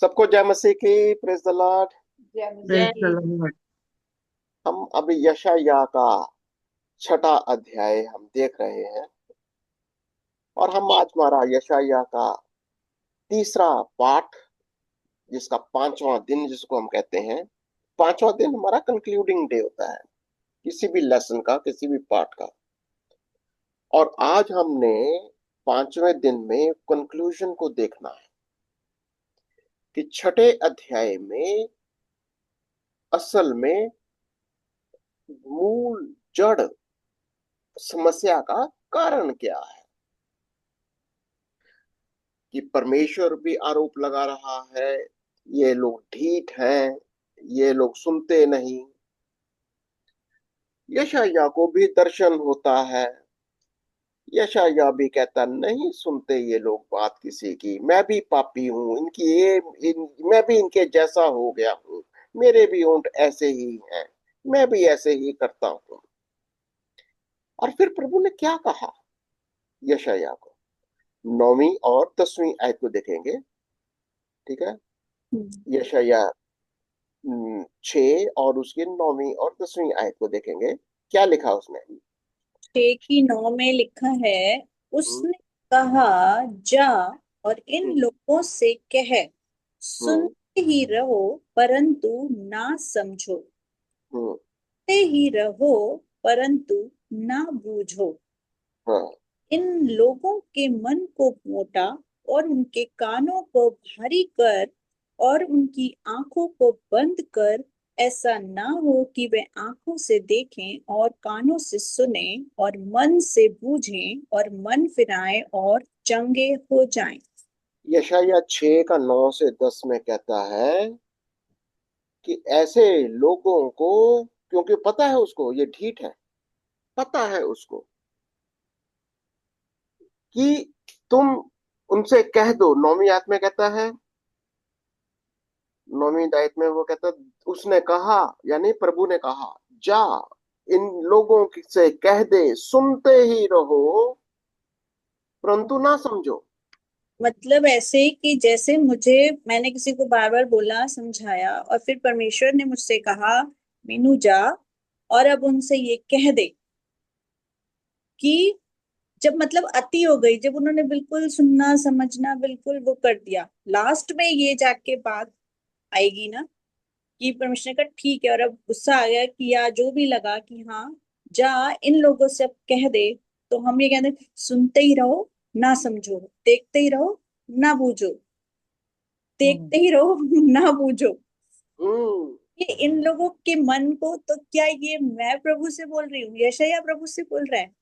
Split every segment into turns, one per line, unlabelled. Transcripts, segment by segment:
सबको जय मसीह की। Praise the Lord.
जय
प्रेज द
मसीह।
लॉर्ड।
हम अभी यशायाह का छठा अध्याय हम देख रहे हैं। और हम आज हमारा यशायाह का तीसरा पाठ, जिसका पांचवा दिन जिसको हम कहते हैं। पांचवा दिन हमारा कंक्लूडिंग डे होता है किसी भी लेसन का, किसी भी पाठ का। और आज हमने पांचवें दिन में कंक्लूजन को देखना है कि छठे अध्याय में असल में मूल जड़ समस्या का कारण क्या है। कि परमेश्वर भी आरोप लगा रहा है, ये लोग ढीठ हैं, ये लोग सुनते नहीं। यशायाह को भी दर्शन होता है। यशायाह भी कहता नहीं सुनते ये लोग बात किसी की, मैं भी पापी हूं, मैं भी इनके जैसा हो गया हूं, मेरे भी होंठ ऐसे ही हैं, मैं भी ऐसे ही करता हूं। और फिर प्रभु ने क्या कहा यशायाह को, 9वीं और 10वीं आयत को देखेंगे। ठीक है। यशायाह 6 और उसकी 9वीं और 10वीं आयत को देखेंगे। क्या लिखा उसने।
6 की 9 में लिखा है,
हम्म।
उसने कहा, जा और इन
हम्म।
लोगों से कह,
हम्म।
सुनते ही रहो परंतु ना समझो,
हम्म।
सुनते ही रहो परंतु ना बूझो।
हाँ।
इन लोगों के मन को मोटा और उनके कानों को भारी कर और उनकी आंखों को बंद कर, ऐसा ना हो कि वे आंखों से देखें और कानों से सुने और मन से बूझें और मन फिराएं और चंगे हो जाएं।
यशायाह 6 का 9 से 10 में कहता है कि ऐसे लोगों को, क्योंकि पता है उसको ये ढीठ है, पता है उसको कि तुम उनसे कह दो। 9वीं आयत में कहता है, 9वीं आयत में वो कहता, उसने कहा यानी प्रभु ने कहा, जा इन लोगों से कह दे, सुनते ही रहो परंतु ना समझो।
मतलब ऐसे कि जैसे मैंने किसी को बार बार बोला, समझाया, और फिर परमेश्वर ने मुझसे कहा, मीनू जा और अब उनसे ये कह दे कि जब मतलब अति हो गई, जब उन्होंने बिल्कुल सुनना समझना बिल्कुल वो कर दिया, लास्ट में ये जाके बात आएगी ना कि परमेश्वर ने कहा ठीक है, और अब गुस्सा आ गया कि या जो भी लगा कि हाँ, जा इन लोगों से अब कह दे। तो हम ये कहते हैं, सुनते ही रहो ना समझो, देखते ही रहो ना बूझो,
हम्म।
देखते ही रहो ना बूझो।
हम्म।
ये इन लोगों के मन को, तो क्या ये मैं प्रभु से बोल रही हूँ, यशायाह प्रभु से बोल रहा है?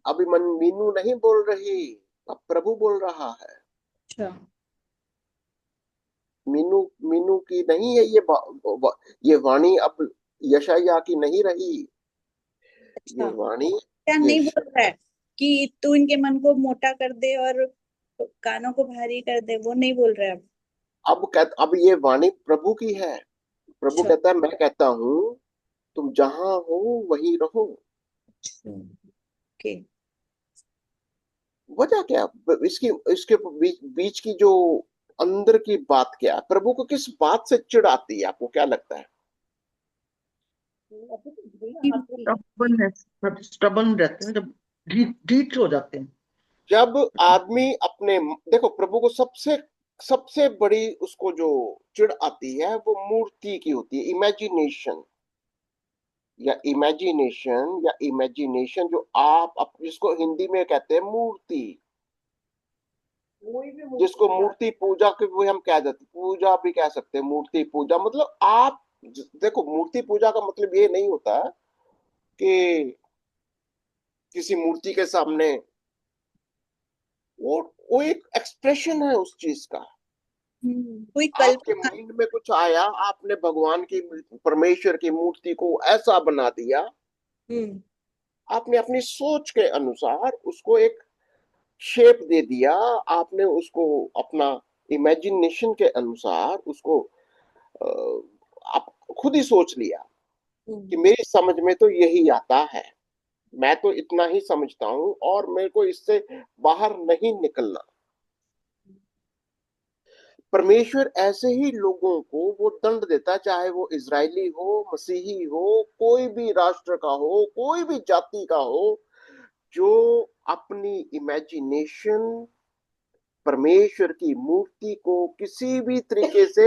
अभी मन मीनू नहीं बोल रही, अब प्रभु बोल रहा है।
अच्छा।
मीनू मीनू की नहीं है ये ये वाणी अब यशायाह की नहीं रही। ये
अच्छा,
वाणी
क्या
ये
नहीं बोल रहा है कि तू इनके मन को मोटा कर दे और कानों को भारी कर दे, वो नहीं बोल रहा है अब?
अब ये वाणी प्रभु की है। प्रभु
अच्छा।
कहता है, मैं कहता हूं तुम जहां हो वहीं रहो।
अच्छा, ओके।
वजह क्या, इसकी इसके बीच की जो अंदर की बात क्या है, प्रभु को किस बात से चिढ़ आती है, आपको क्या लगता है।
स्टबन रहते हैं जब ढीठ ढीठ हो जाते हैं।
जब आदमी अपने, देखो प्रभु को सबसे सबसे बड़ी उसको जो चिढ़ आती है वो मूर्ति की होती है, इमेजिनेशन। या इमेजिनेशन जो जिसको हिंदी में कहते हैं मूर्ति, जिसको मूर्ति पूजा की भी हम कह देते, पूजा भी कह सकते हैं। मूर्ति पूजा मतलब देखो, मूर्ति पूजा का मतलब ये नहीं होता कि किसी मूर्ति के सामने, वो एक एक्सप्रेशन है उस चीज का।
कोई
आपके
कल्पना।
माइंड में कुछ आया, आपने भगवान की, परमेश्वर की मूर्ति को ऐसा बना दिया,
हम्म।
आपने अपनी सोच के अनुसार उसको एक शेप दे दिया, आपने उसको अपना इमेजिनेशन के अनुसार उसको अ, आप खुद ही सोच लिया कि
हम्म।
मेरी समझ में तो यही आता है, मैं तो इतना ही समझता हूं और मेरे को इससे बाहर नहीं निकलना। परमेश्वर ऐसे ही लोगों को वो दंड देता है, चाहे वो इजरायली हो, मसीही हो, कोई भी राष्ट्र का हो, कोई भी जाति का हो, जो अपनी इमेजिनेशन परमेश्वर की मूर्ति को किसी भी तरीके से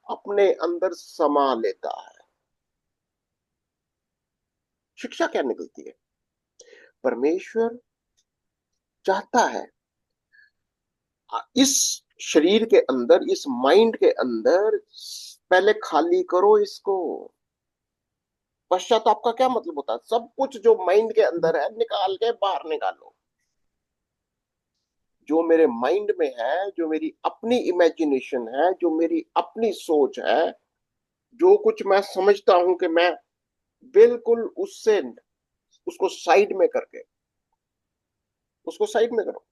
अपने अंदर समा लेता है। शिक्षा क्या निकलती है? परमेश्वर चाहता है इस शरीर के अंदर, इस माइंड के अंदर पहले खाली करो इसको। पश्चाताप का क्या मतलब होता है? सब कुछ जो माइंड के अंदर है निकाल के बाहर निकालो। जो मेरे माइंड में है, जो मेरी अपनी इमेजिनेशन है, जो मेरी अपनी सोच है, जो कुछ मैं समझता हूं कि मैं बिल्कुल उससे उसको साइड में करके उसको साइड में करो।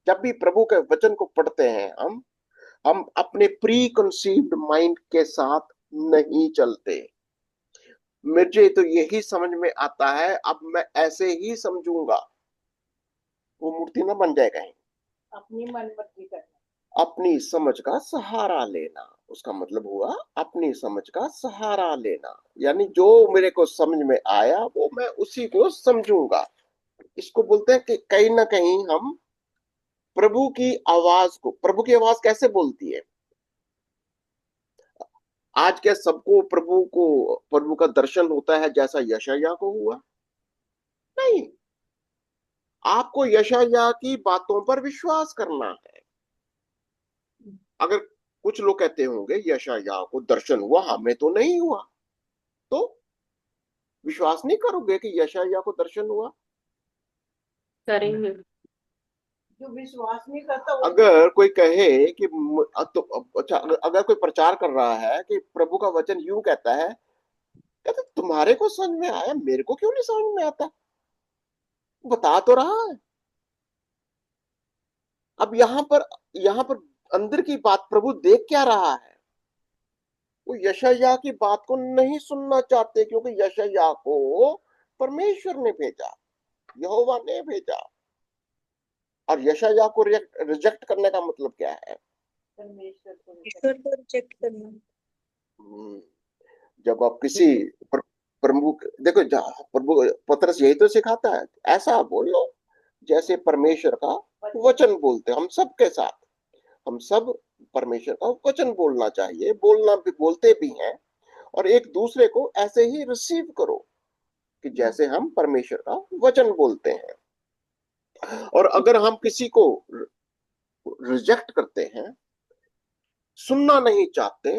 जब भी प्रभु के वचन को पढ़ते हैं हम अपने प्री कंसीव्ड माइंड के साथ नहीं चलते। मुझे तो यही समझ में आता है, अब मैं ऐसे ही समझूंगा, वो मूर्ति ना बन जाए कहीं।
अपनी मनमर्जी करना,
अपनी समझ का सहारा लेना, उसका मतलब हुआ अपनी समझ का सहारा लेना, यानी जो मेरे को समझ में आया वो मैं उसी को समझूंगा। इसको बोलते हैं कि कहीं ना कहीं हम प्रभु की आवाज को, प्रभु की आवाज कैसे बोलती है? आज क्या सबको प्रभु का दर्शन होता है जैसा यशायाह को हुआ? नहीं। आपको यशायाह की बातों पर विश्वास करना है। अगर कुछ लोग कहते होंगे यशायाह को दर्शन हुआ, हमें तो नहीं हुआ, तो विश्वास नहीं करोगे कि यशायाह को दर्शन हुआ?
करेंगे। जो विश्वास नहीं करता वो
अगर कोई कहे कि तो अच्छा, अगर कोई प्रचार कर रहा है कि प्रभु का वचन यूं कहता है, कहते तुम्हारे को समझ में आया, मेरे को क्यों नहीं समझ में आता? बता तो रहा है। अब यहाँ पर अंदर की बात प्रभु देख क्या रहा है? वो यशायाह की बात को नहीं सुनना चाहते, क्योंकि यशायाह को परमेश्वर ने भेजा, यहोवा ने भेजा। और यशायाह को रिजेक्ट करने का मतलब क्या है?
परमेश्वर को रिजेक्ट करना।
हम्म, जब आप किसी प्रमुख देखो, प्रभु पतरस यही तो सिखाता है, ऐसा बोलो जैसे परमेश्वर का वचन बोलते हैं। हम सब के साथ, हम सब परमेश्वर का वचन बोलना चाहिए, बोलना भी, बोलते भी हैं। और एक दूसरे को ऐसे ही रिसीव करो कि जैसे हम परमेश्वर का वचन बोलते हैं। और अगर हम किसी को रिजेक्ट करते हैं, सुनना नहीं चाहते,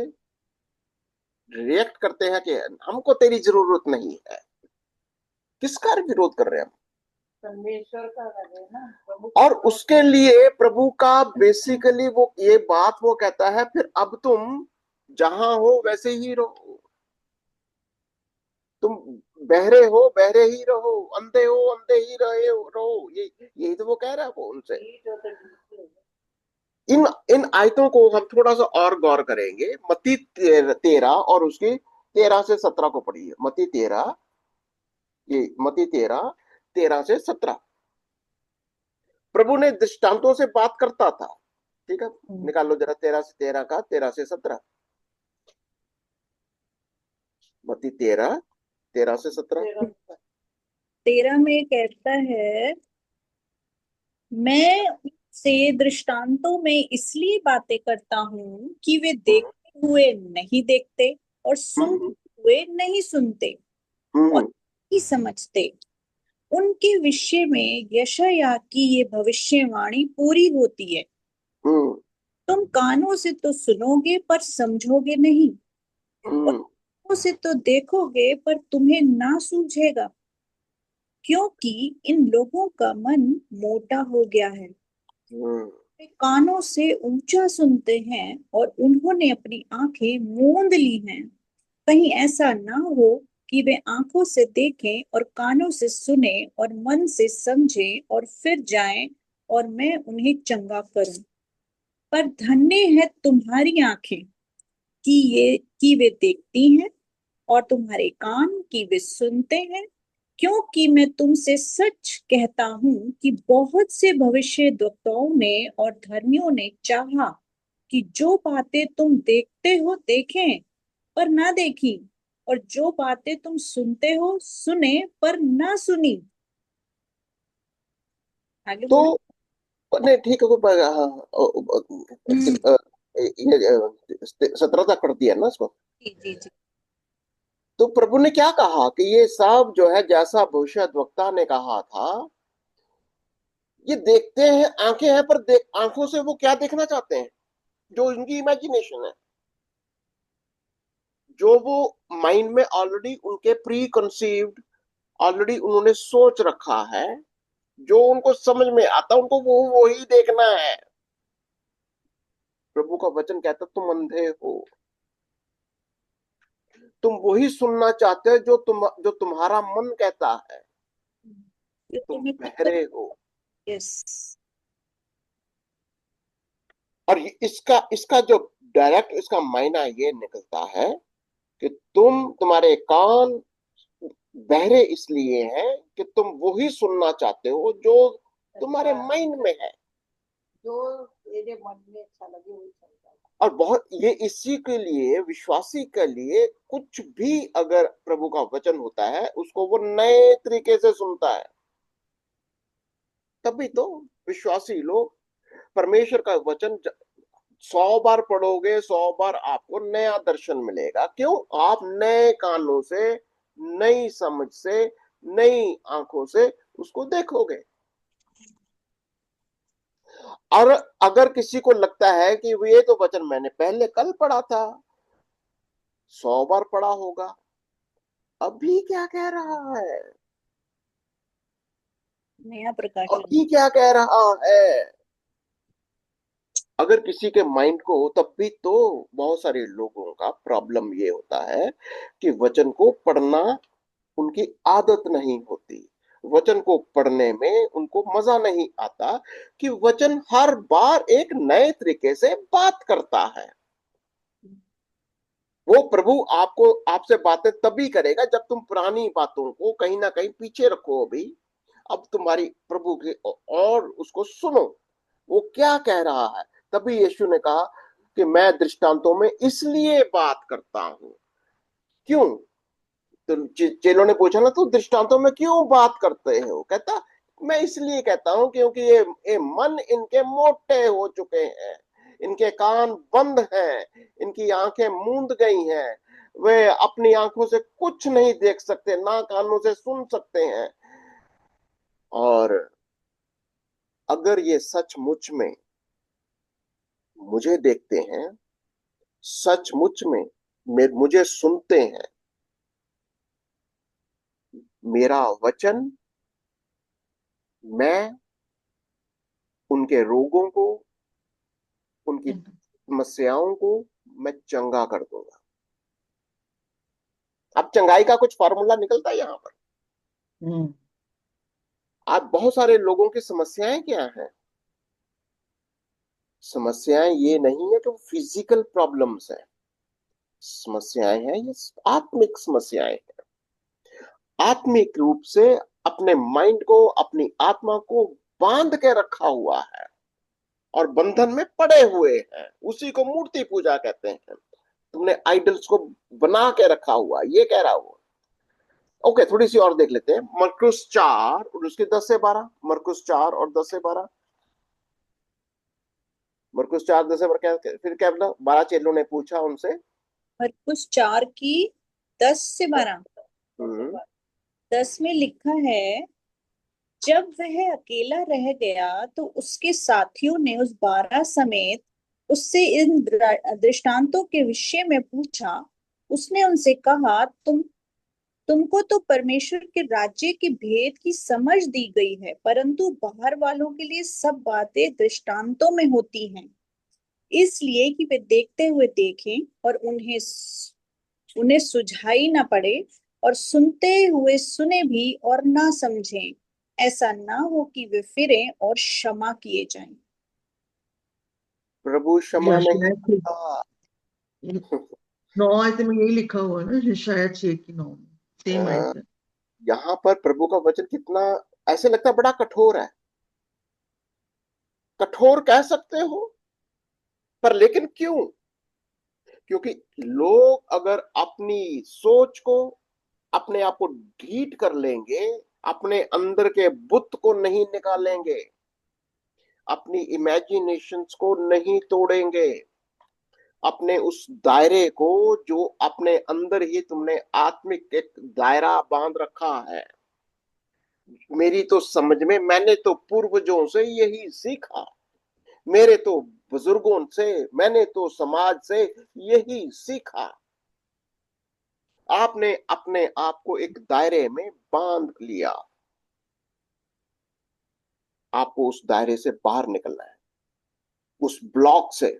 रिएक्ट करते हैं कि हमको तेरी जरूरत नहीं है, किसका विरोध कर रहे हैं हम?
परमेश्वर का कर रहे हैं ना।
और उसके लिए प्रभु का बेसिकली वो ये बात वो कहता है, फिर अब तुम जहां हो वैसे ही रहो। तुम बहरे हो बहरे ही रहो, अंधे हो अंधे ही रहो। यही तो वो कह रहा है वो उनसे। इन इन आयतों को हम थोड़ा सा और गौर करेंगे। मत्ती 13 और उसकी 13 से 17 को पढ़िए। मत्ती 13, ये मत्ती 13 से 17। प्रभु ने दृष्टांतों से बात करता था। ठीक है, निकाल लो जरा 13 से 13 का, 13 से 17। मत्ती 13 13 से 17।
13 में कहता है, मैं से दृष्टांतों में इसलिए बातें करता हूँ कि वे देखते हुए नहीं देखते और
हम्म
सुनते हुए नहीं सुनते और
हम्म
नहीं समझते। उनके विषय में यशायाह की ये भविष्यवाणी पूरी होती है,
हम्म
तुम कानों से तो सुनोगे पर समझोगे नहीं, और
हम्म
आंखों से तो देखोगे पर तुम्हें ना सूझेगा, क्योंकि इन लोगों का मन मोटा हो गया है।
हम्म
वे कानों से ऊंचा सुनते हैं और उन्होंने अपनी आंखें मूंद ली हैं। कहीं ऐसा ना हो कि वे आंखों से देखें और कानों से सुने और मन से समझें और फिर जाएं और मैं उन्हें चंगा करूं। पर धन्य है तुम्हारी आंखें कि वे देखती हैं, और तुम्हारे कान कि वे सुनते हैं, क्योंकि मैं तुमसे सच कहता हूं कि बहुत से भविष्यद्वक्ताओं ने और धर्मियों ने चाहा कि जो बातें तुम देखते हो देखें पर ना देखी, और जो बातें तुम सुनते हो सुने पर ना सुनी। आगे बोलो।
तो नहीं ठीक है, हाँ,
हम्म।
ये 17 तक पढ़ दिया ना इसको।
जी जी जी।
तो प्रभु ने क्या कहा कि ये सब जो है जैसा भविष्यद्वक्ता ने कहा था, ये देखते हैं, आंखें हैं, पर आंखों से वो क्या देखना चाहते हैं, जो उनकी इमेजिनेशन है, जो वो माइंड में ऑलरेडी उनके प्री कंसीव्ड, ऑलरेडी उन्होंने सोच रखा है, जो उनको समझ में आता उनको वो ही देखना है। प्रभु का वचन कहता तुम अंधे हो, तुम वही सुनना चाहते हो जो तुम्हारा मन कहता है,
ये
तुम
तुम्हें कब तक।
बहरे हो।
यस।
और इसका इसका जो डायरेक्ट इसका मायना ये निकलता है कि तुम्हारे कान बहरे इसलिए हैं कि तुम वही सुनना चाहते हो जो तुम्हारे माइंड में है,
जो मेरे मन में अच्छा लगे वही चलता है।
और बहुत ये इसी के लिए विश्वासी के लिए कुछ भी अगर प्रभु का वचन होता है उसको वो नए तरीके से सुनता है। तभी तो विश्वासी लोग परमेश्वर का वचन 100 बार पढ़ोगे, 100 बार आपको नया दर्शन मिलेगा। क्यों? आप नए कानों से, नई समझ से, नई आंखों से उसको देखोगे। और अगर किसी को लगता है कि ये तो वचन मैंने पहले कल पढ़ा था, 100 बार पढ़ा होगा, अभी क्या कह रहा है,
नया प्रकाशन।
अभी क्या कह रहा है, अगर किसी के माइंड को, तब भी तो बहुत सारे लोगों का प्रॉब्लम ये होता है कि वचन को पढ़ना उनकी आदत नहीं होती, वचन को पढ़ने में उनको मजा नहीं आता, कि वचन हर बार एक नए तरीके से बात करता है। वो प्रभु आपको आपसे बातें तभी करेगा जब तुम पुरानी बातों को कहीं ना कहीं पीछे रखो अभी, अब तुम्हारी प्रभु के और उसको सुनो, वो क्या कह रहा है। तभी यीशु ने कहा कि मैं दृष्टांतों में इसलिए बात करता हूं। क्यों? तो चेलों ने पूछा ना, तो दृष्टांतों में क्यों बात करते हो? कहता मैं इसलिए कहता हूं क्योंकि ये मन इनके मोटे हो चुके हैं, इनके कान बंद हैं, इनकी आंखें मूंद गई हैं, वे अपनी आंखों से कुछ नहीं देख सकते, ना कानों से सुन सकते हैं। और अगर ये सचमुच में मुझे देखते हैं, सचमुच में मुझे सुनते हैं, मेरा वचन, मैं उनके रोगों को, उनकी समस्याओं को मैं चंगा कर दूंगा। अब चंगाई का कुछ फॉर्मूला निकलता है यहाँ पर।
हम्म।
आज बहुत सारे लोगों की समस्याएं क्या हैं? समस्याएं ये नहीं है कि वो फिजिकल प्रॉब्लम्स हैं, समस्याएं हैं ये आत्मिक समस्याएं हैं। आत्मिक रूप से अपने माइंड को, अपनी आत्मा को बांध के रखा हुआ है और बंधन में पड़े हुए हैं, उसी को मूर्ति पूजा कहते हैं। तुमने आइडल्स को बना के रखा हुआ, ये कह रहा हूं। ओके, थोड़ी सी और देख लेते हैं। मरकुस 4 और उसके 10 से 12, मरकुस 4 और 10 से 12। मरकुस 4 10 से 12 क्या, फिर क्या बोला? 12 चेलों ने पूछा उनसे।
मरकुस 4 की 10 से 12।
हम्म।
10 में लिखा है, जब वह अकेला रह गया तो उसके साथियों ने उस 12 समेत उससे इन दृष्टांतों के विषय में पूछा। उसने उनसे कहा, तुमको तो परमेश्वर के राज्य के भेद की समझ दी गई है, परंतु बाहर वालों के लिए सब बातें दृष्टांतों में होती हैं, इसलिए कि वे देखते हुए देखें और उन्हें उन्हें सुझाई ना पड़े, और सुनते हुए सुने भी और ना समझें, ऐसा ना हो कि वे फिरें और क्षमा किए जाएं।
प्रभु क्षमा नहीं
शायद
करता।
9 आयत में यही लिखा हुआ है ना, शायद 6 की 9 में सेम
अ,
आयत है।
यहाँ पर प्रभु का वचन कितना ऐसे लगता है बड़ा कठोर है। कठोर कह सकते हो, पर लेकिन क्यों? क्योंकि लोग अगर अपनी सोच को, अपने आप को ढीठ कर लेंगे, अपने अंदर के बुत को नहीं निकालेंगे, अपनी इमेजिनेशंस को नहीं तोड़ेंगे, अपने उस दायरे को जो अपने अंदर ही तुमने आत्मिक एक दायरा बांध रखा है। मेरी तो समझ में, मैंने तो पूर्वजों से यही सीखा, मेरे तो बुजुर्गों से, मैंने तो समाज से यही सीखा। आपने अपने आप को एक दायरे में बांध लिया, आपको उस दायरे से बाहर निकलना है, उस ब्लॉक से,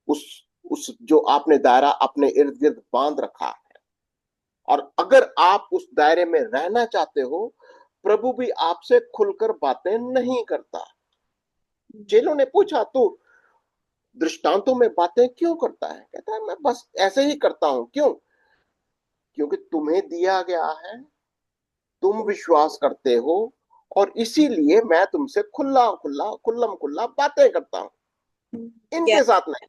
उस उस जो आपने दायरा अपने इर्द गिर्द बांध रखा है। और अगर आप उस दायरे में रहना चाहते हो, प्रभु भी आपसे खुलकर बातें नहीं करता। चेलों ने पूछा, तो दृष्टांतों में बातें क्यों करता है? कहता है, मैं बस ऐसे ही करता हूं। क्यों? क्योंकि तुम्हें दिया गया है, तुम विश्वास करते हो, और इसीलिए मैं तुमसे खुल्ला खुल्ला खुल्लम खुल्ला बातें करता हूं, इनके साथ नहीं।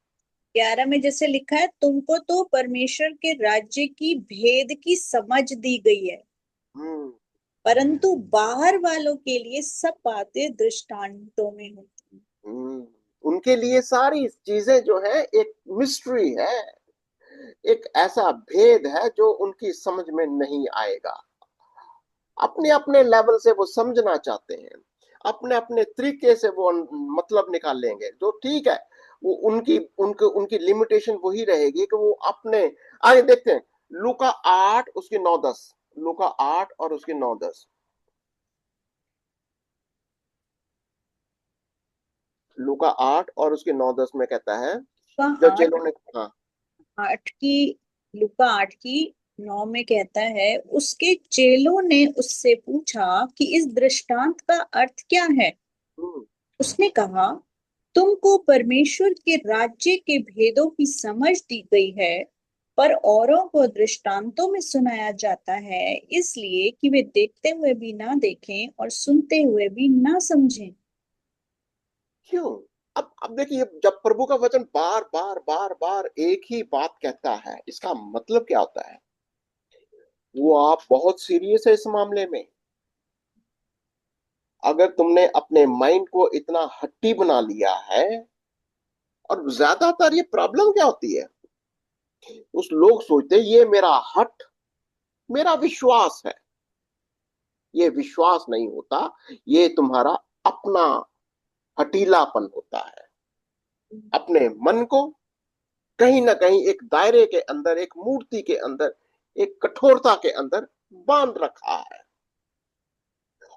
11 में जैसे लिखा है, तुमको तो परमेश्वर के राज्य की भेद की समझ दी गई है,
हम्म
परंतु बाहर वालों के लिए सब बातें दृष्टांतों में होती हैं।
हम्म उनके लिए सारी चीजें जो है एक मिस्ट्री है, एक ऐसा भेद है जो उनकी समझ में नहीं आएगा। अपने अपने लेवल से वो समझना चाहते हैं, अपने अपने तरीके से वो मतलब निकाल लेंगे, जो ठीक है। वो उनकी उनकी उनकी लिमिटेशन वही रहेगी कि वो अपने। आगे देखते हैं, लूका 8 उसके 9-10, लूका 8 और उसके 9-10। लूका 8 और उसके 9-10 में कहता है,
लूका
जब
आठ
चेलों ने, हाँ,
आठ की लूका 8 की 9 में कहता है, उसके चेलों ने उससे पूछा कि इस दृष्टांत का अर्थ क्या है।
हम्म,
उसने कहा, तुमको परमेश्वर के राज्य के भेदों की समझ दी गई है, पर औरों को दृष्टांतों में सुनाया जाता है, इसलिए कि वे देखते हुए भी ना देखें और सुनते हुए भी ना समझें।
क्यों? अब देखिए, जब प्रभु का वचन बार बार बार बार एक ही बात कहता है, इसका मतलब क्या होता है? वो आप बहुत सीरियस है इस मामले में। अगर तुमने अपने माइंड को इतना हट्टी बना लिया है, और ज्यादातर ये प्रॉब्लम क्या होती है, उस लोग सोचते हैं ये मेरा हट, मेरा विश्वास है। ये विश्वास नहीं होता, ये तुम्हारा अपना हटीलापन होता है। अपने मन को कहीं ना कहीं एक दायरे के अंदर, एक मूर्ति के अंदर, एक कठोरता के अंदर बांध रखा है।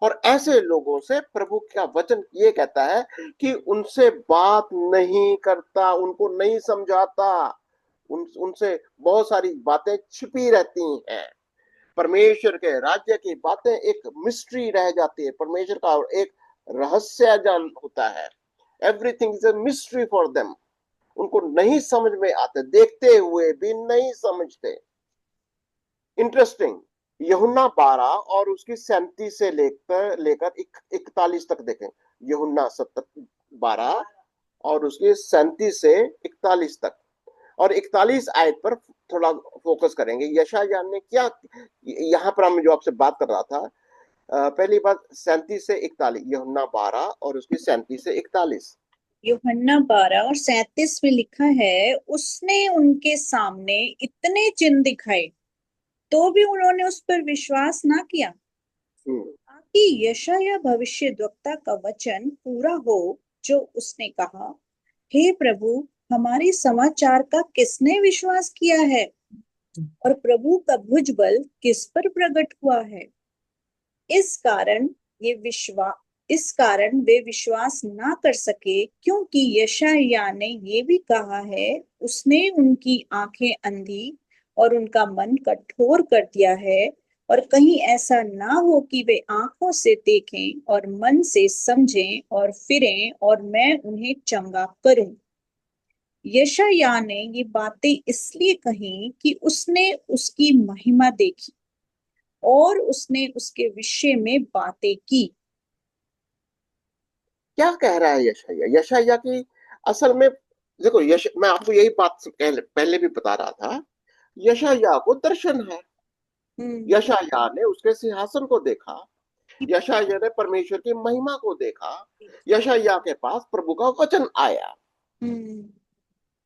और ऐसे लोगों से प्रभु का वचन ये कहता है कि उनसे बात नहीं करता, उनको नहीं समझाता, उनसे बहुत सारी बातें छिपी रहती हैं। परमेश्वर के राज्य की बातें एक मिस्ट्री रह जाती है, परमेश्वर का एक रहस्य जान होता है। Everything is a mystery for them. उनको नहीं समझ में आते, देखते हुए भी नहीं समझते। इंटरेस्टिंग, यूहन्ना 12 और उसकी 37 से लेकर लेकर 41 तक देखें। यूहन्ना 12 और उसकी 37 से 41 तक, और 41 आयत पर थोड़ा फोकस करेंगे। यशायाह ने क्या, यहाँ पर हम जो आपसे बात कर रहा था, पहली बात 37 से 41, यूहन्ना 12 और उसकी 37 से 41।
यूहन्ना 12 और 37 में लिखा है, उसने उनके सामने इतने चिन्ह दिखाए, तो भी उन्होंने उस पर विश्वास ना किया,
हम्म
ताकि यशायाह भविष्यद्वक्ता का वचन पूरा हो, जो उसने कहा, हे प्रभु, हमारे समाचार का किसने विश्वास किया है, और प्रभु का भुजबल किस पर प्रकट हुआ है। इस कारण इस कारण वे विश्वास ना कर सके, क्योंकि यशायाह ने ये भी कहा है, उसने उनकी आंखें अंधी और उनका मन कठोर कर दिया है, और कहीं ऐसा ना हो कि वे आंखों से देखें और मन से समझें और फिरें, और मैं उन्हें चंगा करूं। यशायाह ने ये बातें इसलिए कही कि उसने उसकी महिमा देखी और उसने उसके विषय में बातें की।
क्या कह रहा है यशायाह? यशायाह की असल में देखो, यश मैं आपको यही बात से पहले भी बता रहा था। यशायाह को दर्शन है।
हम्म
यशायाह ने उसके सिंहासन को देखा। यशायाह ने परमेश्वर की महिमा को देखा। यशायाह के पास प्रभु का वचन आया।
हम्म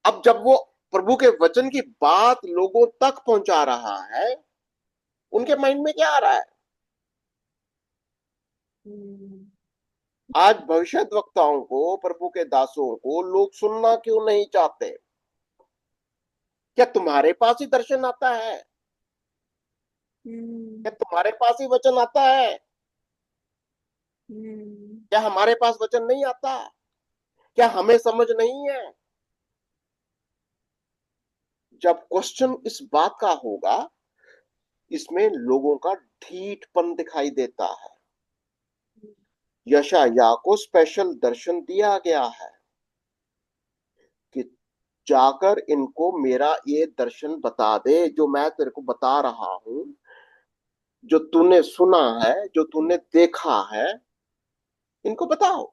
अब जब वो प्रभु के वचन की बात लोगों तक पहुंचा रहा है, उनके माइंड में क्या आ रहा है?
हम्म
आज भविष्यत वक्ताओं को, प्रभु के दासों को लोग सुनना क्यों नहीं चाहते? क्या तुम्हारे पास ही दर्शन आता है?
हम्म
क्या तुम्हारे पास ही वचन आता है?
हम्म
क्या हमारे पास वचन नहीं आता? क्या हमें समझ नहीं है? जब क्वेश्चन इस बात का होगा, इसमें लोगों का ढीठपन दिखाई देता है। यशायाह को स्पेशल दर्शन दिया गया है कि जाकर इनको मेरा ये दर्शन बता दे, जो मैं तेरे को बता रहा हूं, जो तूने सुना है, जो तूने देखा है, इनको बताओ।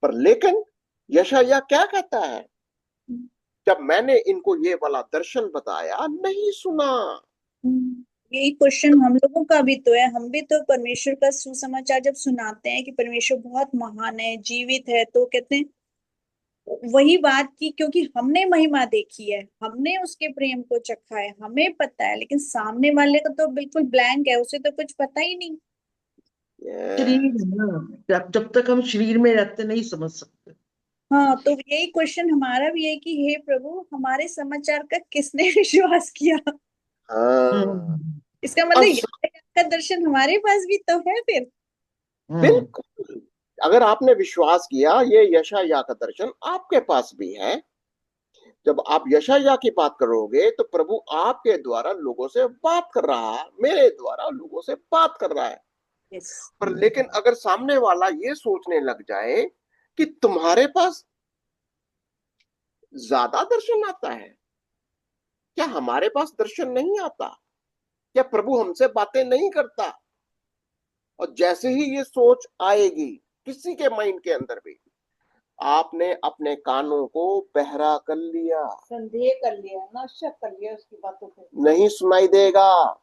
पर लेकिन यशायाह क्या कहता है? जब मैंने इनको ये वाला दर्शन बताया, नहीं सुना।
यही क्वेश्चन हम लोगों का भी तो है। हम भी तो परमेश्वर का सुसमाचार जब सुनाते हैं कि परमेश्वर बहुत महान है, जीवित है, तो कहते हैं वही बात की, क्योंकि हमने महिमा देखी है, हमने उसके प्रेम को चखा है, हमें पता है, लेकिन सामने वाले का तो बिल्कुल ब्लैंक है, उसे तो कुछ पता ही नहीं।
शरीर
ये
है ना, जब तक हम शरीर में रहते नहीं समझ सकते।
हाँ, तो यही क्वेश्चन हमारा भी है कि हे प्रभु, हमारे समाचार का किसने विश्वास किया?
हाँ।
हम्म
इसका
और
मतलब यात्रा का दर्शन हमारे पास भी तो है फिर।
हम्म
बिल्कुल, अगर आपने विश्वास किया, ये यशायाह का दर्शन आपके पास भी है। जब आप यशायाह की बात करोगे, तो प्रभु आपके द्वारा लोगों से बात कर रहा है, मेरे द्वारा लोगों से बात कर रहा है।
यस।
पर लेकिन अगर सामने वाला ये सोचने लग जाए कि तुम्हारे पास ज्यादा दर्शन आता है, क्या हमारे पास दर्शन नहीं आता? क्या प्रभु हमसे बातें नहीं करता? और जैसे ही ये सोच आएगी किसी के माइंड के अंदर भी, आपने अपने कानों को बहरा कर लिया।
संदेह कर लिया ना, शक कर लिया उसकी बातों पे।
नहीं सुनाई देगा।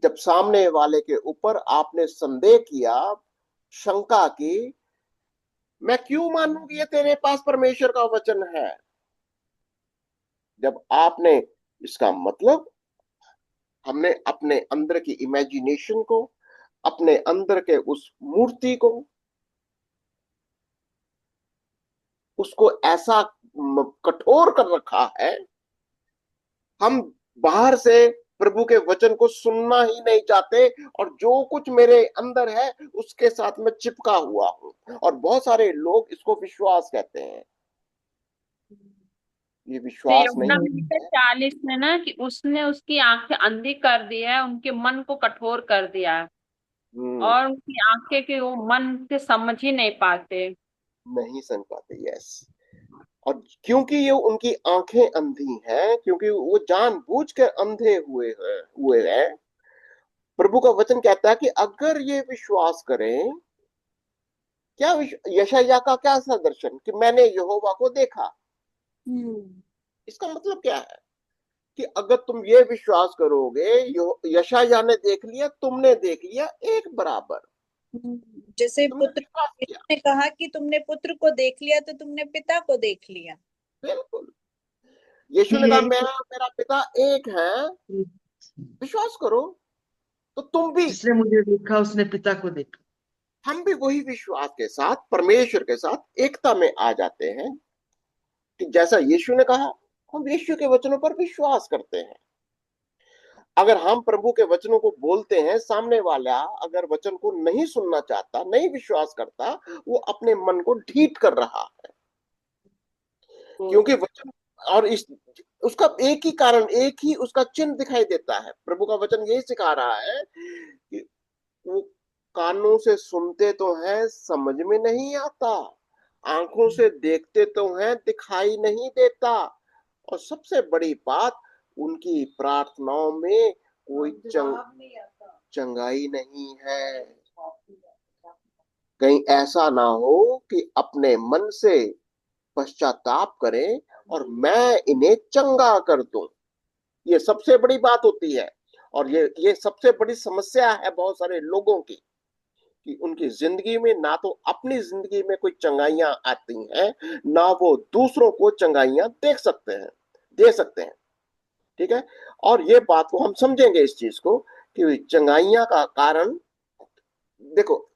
जब सामने वाले के ऊपर आपने संदेह किया, शंका की, मैं क्यों मानूं कि ये तेरे पास परमेश्वर का वचन है? जब आपने, इसका मतलब हमने अपने अंदर की इमेजिनेशन को, अपने अंदर के उस मूर्ति को, उसको ऐसा कठोर कर रखा है, हम बाहर से प्रभु के वचन को सुनना ही नहीं चाहते, और जो कुछ मेरे अंदर है उसके साथ में चिपका हुआ हूं। और बहुत सारे लोग इसको विश्वास कहते हैं। ये
तो
विश्वास
यमुना
नहीं
हम्म
40 में ना कि उसने उसकी आंखें अंधी कर दी है, उनके मन को कठोर कर दिया है,
हम्म,
और उनकी आंखें के वो मन से समझ ही नहीं पाते।
नहीं समझ पाते। यस। और क्योंकि ये उनकी आंखें अंधी हैं, क्योंकि वो जानबूझ कर अंधे हुए हैं, प्रभु का वचन कहता है कि अगर ये विश्वास करें, क्या यशायाह का क्या सा दर्शन कि मैंने यहोवा को देखा,
हम्म
इसका मतलब क्या है? कि अगर तुम ये विश्वास करोगे, यशायाह ने देख लिया, तुमने देख लिया, एक बराबर।
जैसे
तुमने
पुत्र
विश्वास किया।
ने कहा कि तुमने पुत्र को देख लिया तो तुमने पिता को देख लिया।
बिल्कुल। यीशु ने कहा,
यही
मैं
तो
मेरा पिता एक है, विश्वास करो। तो तुम भी,
जिसने मुझे देखा उसने पिता को देखा।
हम भी वही विश्वास के साथ परमेश्वर के साथ एकता में आ जाते हैं कि जैसा यीशु ने कहा, हम यीशु के वचनों पर विश्वास करते हैं। अगर हम प्रभु के वचनों को बोलते हैं, सामने वाला अगर वचन को नहीं सुनना चाहता, नहीं विश्वास करता, वो अपने मन को ढीठ कर रहा है। क्योंकि वचन, और इस उसका एक ही कारण, एक ही उसका चिन्ह दिखाई देता है। प्रभु का वचन यही सिखा रहा है कि वो कानों से सुनते तो हैं, समझ में नहीं आता, आंखों से देखते तो हैं, दिखाई नहीं देता, और सबसे बड़ी बात, उनकी प्रार्थनाओं में कोई चंगाई नहीं है। कहीं ऐसा ना हो कि अपने मन से पश्चाताप करें और मैं इन्हें चंगा कर दूं। ये सबसे बड़ी बात होती है, और ये सबसे बड़ी समस्या है बहुत सारे लोगों की, कि उनकी जिंदगी में ना तो अपनी जिंदगी में कोई चंगाइयां आती हैं, ना वो दूसरों को चंगाइयां दे सकते हैं। ठीक है। और ये बात को हम समझेंगे इस चीज को, कि चंगाइयां का कारण, देखो,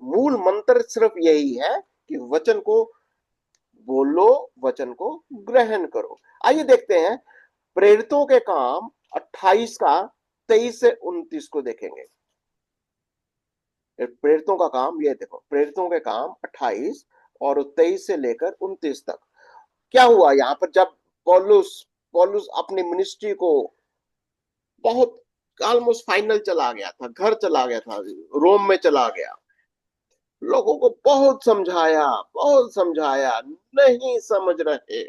मूल मंत्र सिर्फ यही है कि वचन को बोलो, वचन को ग्रहण करो। आइए देखते हैं प्रेरितों के काम 28 का 23 से 29 को देखेंगे। प्रेरितों का काम, ये देखो, प्रेरितों के काम 28 और 23 से लेकर 29 तक। क्या हुआ यहाँ पर, जब पौलुस पौलुस अपनी मिनिस्ट्री को बहुत ऑलमोस्ट फाइनल चला गया था, घर चला गया था, रोम में चला गया, लोगों को बहुत समझाया, नहीं समझ रहे।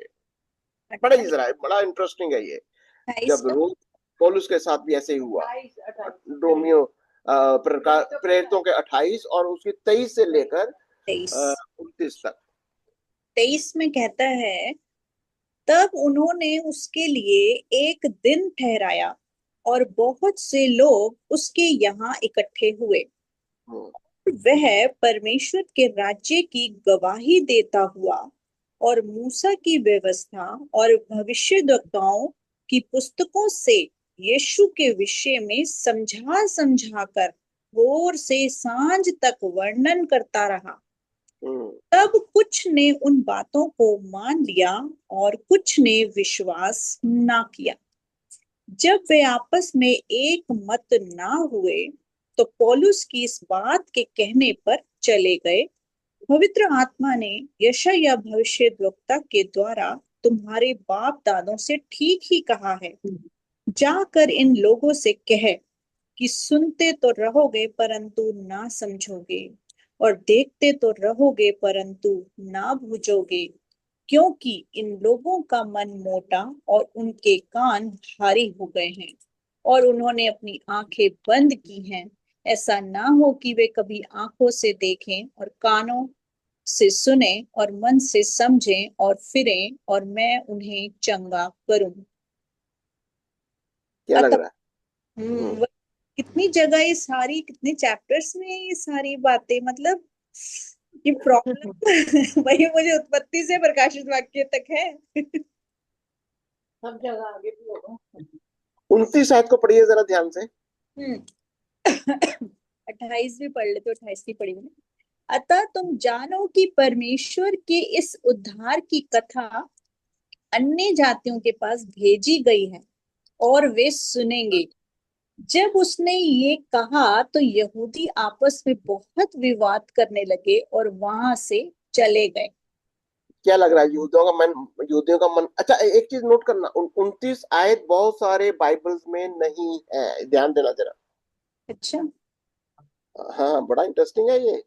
बड़ा ही जरा बड़ा इंटरेस्टिंग है ये।
28
जब रोम, पौलुस के साथ भी ऐसे ही हुआ। रोमियो प्रेरितों के 28 और उसकी 23 से लेकर 29 तक।
23 में कहता है, तब उन्होंने उसके लिए एक दिन ठहराया और बहुत से लोग उसके यहाँ इकट्ठे हुए।
हम्म,
वह परमेश्वर के राज्य की गवाही देता हुआ और मूसा की व्यवस्था और भविष्यद्वक्ताओं की पुस्तकों से यीशु के विषय में समझा समझा कर भोर से सांझ तक वर्णन करता रहा।
हम्म,
तब कुछ ने उन बातों को मान लिया और कुछ ने विश्वास ना किया। जब वे आपस में एक मत ना हुए तो पौलुस की इस बात के कहने पर चले गए, पवित्र आत्मा ने यशायाह भविष्यद्वक्ता के द्वारा तुम्हारे बाप दादों से ठीक ही कहा है, जाकर इन लोगों से कह कि सुनते तो रहोगे परंतु ना समझोगे, और देखते तो रहोगे परंतु ना बूझोगे, क्योंकि इन लोगों का मन मोटा और उनके कान भारी हो गए हैं और उन्होंने अपनी आंखें बंद की हैं। ऐसा ना हो कि वे कभी आंखों से देखें और कानों से सुने और मन से समझें और फिरें और मैं उन्हें चंगा करूं।
क्या लग
अतः
रहा है?
कितनी जगह ये सारी, कितने चैप्टर्स में ये सारी बातें, मतलब ये प्रॉब्लम वही मुझे उत्पत्ति से प्रकाशित वाक्य तक है। सब जगह आगे भी होगा।
29 आयत को पढ़िए जरा ध्यान से।
28 भी पढ़ लेते, 28 की पढ़ी मैंने। अतः तुम जानो कि परमेश्वर के इस उद्धार की कथा अन्य जातियों के पास भेजी गई है और वे सुनेंगे। जब उसने ये कहा तो यहूदी आपस में बहुत विवाद करने लगे और वहां से चले गए।
क्या लग रहा है, यहूदियों का मन। अच्छा, एक चीज नोट करना, 29 आयत बहुत सारे बाइबल्स में नहीं है, ध्यान देना जरा।
अच्छा,
हाँ, बड़ा इंटरेस्टिंग है ये।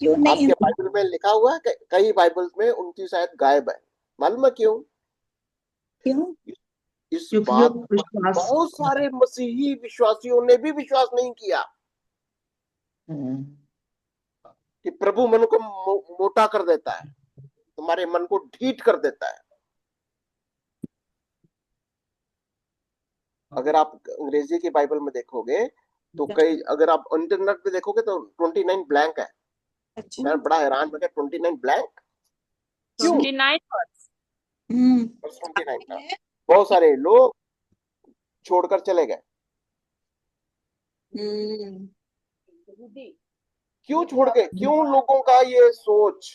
क्यों नहीं?
आपके बाइबल में लिखा हुआ है कि कई बाइबल्स में 29 आयत गायब है। मालूम है क्यों?
क्यों?
इस
क्योंकि
बात
लोग
पर
विश्वास।
बहुत सारे मसीही विश्वासियों ने भी विश्वास नहीं किया,
हम्म,
कि प्रभु मन को मोटा कर देता है, तुम्हारे मन को ढीठ कर देता है। अगर आप अंग्रेजी की बाइबल में देखोगे तो कई, अगर आप इंटरनेट पे देखोगे तो 29 ब्लैंक है।
अच्छा।
मैं बड़ा हैरान हो गया, 29 ब्लैंक क्यों?
29 वर्ष।
बस 29 का बहुत सारे लोग छोड़कर चले गए।
हम्म।
क्यों छोड़ गए? क्यों लोगों का ये सोच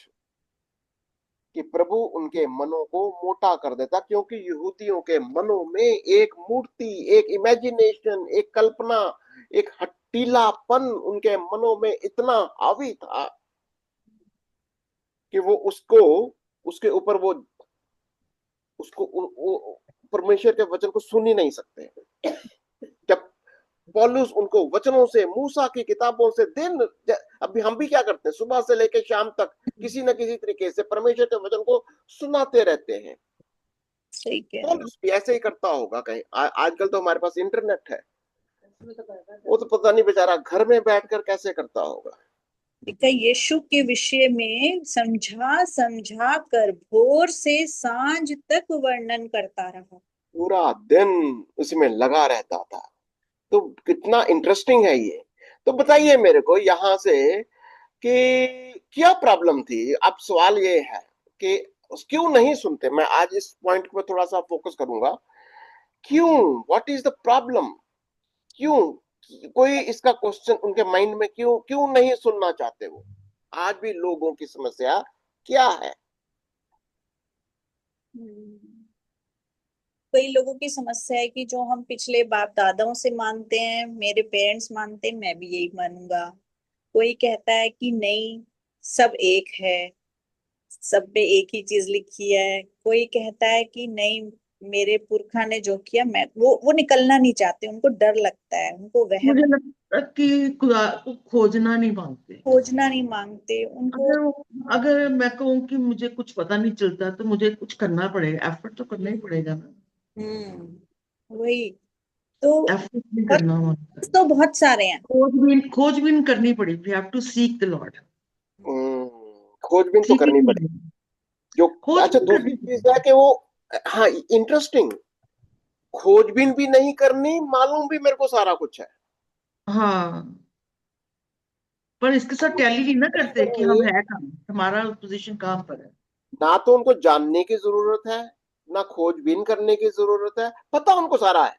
कि प्रभु उनके मनों को मोटा कर देता? क्योंकि यहूदियों के मनों में एक मूर्ति, एक इमेजिनेशन, एक कल्पना, एक हट्टीलापन उनके मनों में इतना हावी था कि वो उसको, उसके ऊपर वो, वो परमेश्वर के वचन को सुन ही नहीं सकते। जब पौलुस उनको वचनों से, मूसा की किताबों से अभी हम भी क्या करते हैं, सुबह से लेकर शाम तक किसी न किसी तरीके से परमेश्वर के वचन को सुनाते रहते हैं।
सही कह रहे हो।
पौलुस भी ऐसे ही करता होगा कहीं। आजकल तो हमारे पास इंटरनेट है, वो तो पता नहीं बेचारा घर में बैठकर कैसे करता होगा।
लिखा है, यीशु के विषय में समझा समझा कर भोर से सांझ तक वर्णन करता रहा।
पूरा दिन उसमें लगा रहता था। तो कितना इंटरेस्टिंग है ये। तो बताइए मेरे को यहाँ से कि क्या प्रॉब्लम थी। अब सवाल ये है कि क्यों नहीं सुनते। मैं आज इस पॉइंट पे थोड़ा सा फोकस करूंगा। क्यों, व्हाट इज द प्रॉब्लम, क्यों, कोई इसका क्वेश्चन उनके माइंड में क्यों क्यों नहीं सुनना चाहते वो। आज भी लोगों की समस्या क्या है।
हम्म, कई लोगों की समस्या है कि जो हम पिछले बाप दादाओं से मानते हैं, मेरे पेरेंट्स मानते हैं, मैं भी यही मानूंगा। कोई कहता है कि नहीं, सब एक है, सब में एक ही चीज लिखी है। कोई कहता है कि नहीं, मेरे पुरखा ने जो किया, मैं वो निकलना नहीं चाहते, उनको डर लगता है, उनको वहम,
मुझे लगता है कि खुदा को खोजना नहीं मांगते।
खोजना नहीं मांगते उनको।
अगर मैं कहूँ कि मुझे कुछ पता नहीं चलता तो मुझे कुछ करना पड़ेगा, एफर्ट तो करना ही पड़ेगा ना।
वही तो।
एफर्ट नहीं
और
करना मांगता।
तो बहुत सारे हैं।
खोजबीन करनी पड़ेगी। We have to seek the lord.
Hmm, खोजबीन तो करनी
सीकिंग,
पड़ेगी। जो अच्छा,
खोजबीन
दूसरी
करनी
चीज
पड़ेगी।
है कि वो, हाँ, इंटरेस्टिंग, खोजबीन भी नहीं करनी, मालूम भी मेरे को सारा कुछ है।
हाँ, पर इसके साथ टैली नहीं ना
खोजबीन नहीं
करते कि हम
करनी,
है कहाँ, हमारा पोजीशन कहाँ पर है।
ना तो उनको जानने की जरूरत है, ना खोजबीन करने की जरूरत है, पता उनको सारा है।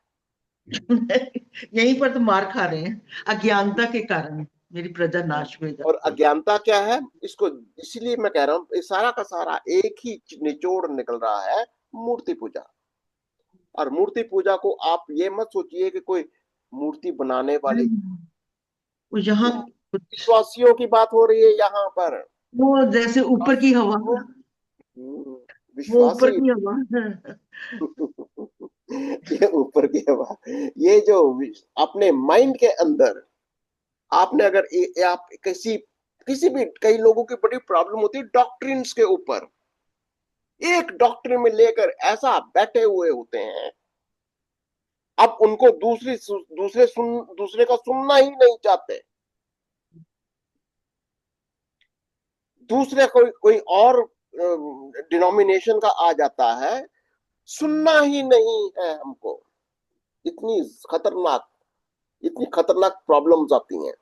यहीं पर तो मार खा रहे हैं, अज्ञानता के कारण मेरी प्रजा नाश में
और
जाती है।
अज्ञानता क्या है इसको, इसलिए मैं कह रहा हूँ ये सारा का सारा एक ही निचोड़ निकल रहा है, मूर्ति पूजा। और मूर्ति पूजा को आप ये मत सोचिए कि कोई मूर्ति बनाने वाली,
वो यहाँ कुछ,
विश्वासियों की बात हो रही है यहाँ पर।
वो जैसे ऊपर की
विश्वासी
हवा,
को,
वो ऊपर
विश्वासी
की हवा।
ये ऊपर की हवा, ये जो अपने माइंड के अंदर, आपने अगर आप किसी किसी भी, कई लोगों की बड़ी प्रॉब्लम होती है डॉक्ट्रिन्स के ऊपर। एक डॉक्ट्रिन में लेकर ऐसा बैठे हुए होते हैं, अब उनको दूसरे का सुनना ही नहीं चाहते। दूसरे कोई कोई और डिनोमिनेशन का आ जाता है, सुनना ही नहीं है हमको। इतनी खतरनाक, इतनी खतरनाक प्रॉब्लम्स आती हैं।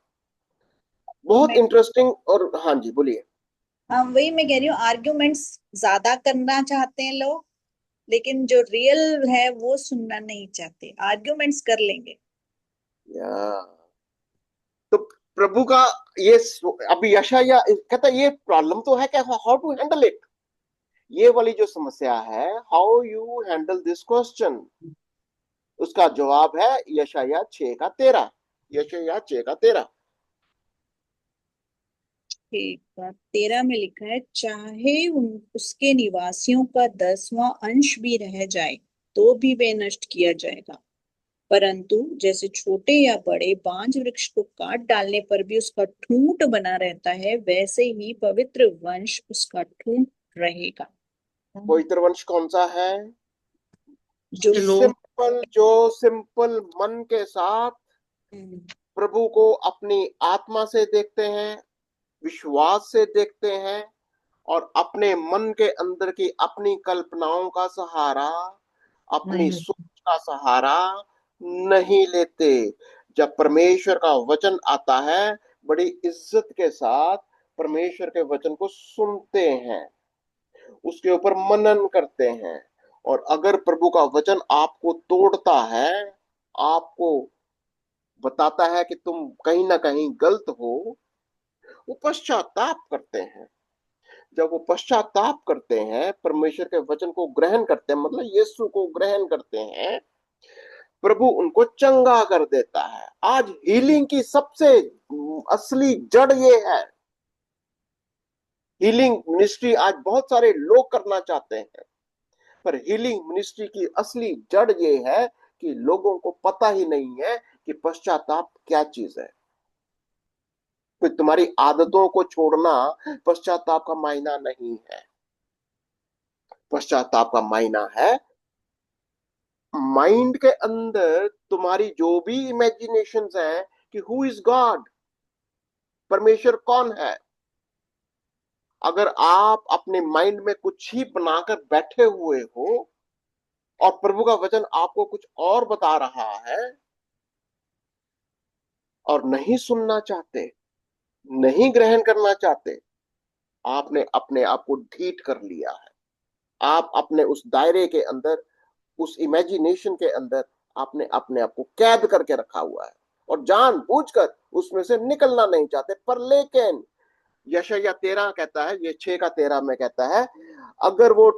बहुत
मैं
इंटरेस्टिंग। और हाँ जी, बोलिए।
हाँ, वही मैं कह रही हूँ, आर्ग्यूमेंट्स ज्यादा करना चाहते हैं लोग, लेकिन जो रियल है वो सुनना नहीं चाहते। आर्ग्यूमेंट्स कर लेंगे।
या तो प्रभु का ये अभी यशाया कहता है ये प्रॉब्लम तो है, क्या, हाउ टू हैंडल इट। ये वाली जो समस्या है, how you handle this question, उसका जवाब है यशाया 6 का 13। यशाया 6 का 13।
ठीक है, 13 में लिखा है, चाहे उसके निवासियों का 10वां अंश भी रह जाए तो भी वे नष्ट किया जाएगा, परंतु जैसे छोटे या बड़े बांज वृक्ष को काट डालने पर भी उसका ठूंठ बना रहता है, वैसे ही पवित्र वंश उसका ठूंठ रहेगा।
पवित्र वंश कौन सा है?
जो
ये लोग
सिंपल, जो सिंपल मन के साथ
हम्म,
प्रभु को अपनी आत्मा से देखते हैं, विश्वास से देखते हैं, और अपने मन के अंदर की अपनी कल्पनाओं का सहारा,
नहीं
अपनी
लेते।
सोच का सहारा नहीं लेते। जब परमेश्वर का वचन आता है, बड़ी इज्जत के साथ परमेश्वर के वचन को सुनते हैं, उसके ऊपर मनन करते हैं। और अगर प्रभु का वचन आपको तोड़ता है, आपको बताता है कि तुम कहीं ना कहीं गलत हो, वो पश्चाताप करते हैं। जब वो पश्चाताप करते हैं, परमेश्वर के वचन को ग्रहण करते हैं, मतलब यीशु को ग्रहण करते हैं, प्रभु उनको चंगा कर देता है। आज हीलिंग की सबसे असली जड़ ये है। हीलिंग मिनिस्ट्री आज बहुत सारे लोग करना चाहते हैं, पर हीलिंग मिनिस्ट्री की असली जड़ ये है कि लोगों को पता ही नहीं है कि पश्चाताप क्या चीज है। कि तुम्हारी आदतों को छोड़ना पश्चाताप का मायना नहीं है। पश्चाताप का मायना है माइंड के अंदर तुम्हारी जो भी इमेजिनेशंस हैं कि हु इज गॉड, परमेश्वर कौन है, अगर आप अपने माइंड में कुछ ही बनाकर बैठे हुए हो और प्रभु का वचन आपको कुछ और बता रहा है और नहीं सुनना चाहते, नहीं ग्रहण करना चाहते, आपने अपने आप को ढीठ कर लिया है। आप अपने उस दायरे के अंदर, उस इमेजिनेशन के अंदर आपने अपने आप को कैद करके रखा हुआ है और जानबूझकर उसमें से निकलना नहीं चाहते। पर लेकिन यशायाह 13 कहता है, ये 6:13 में कहता है, अगर वो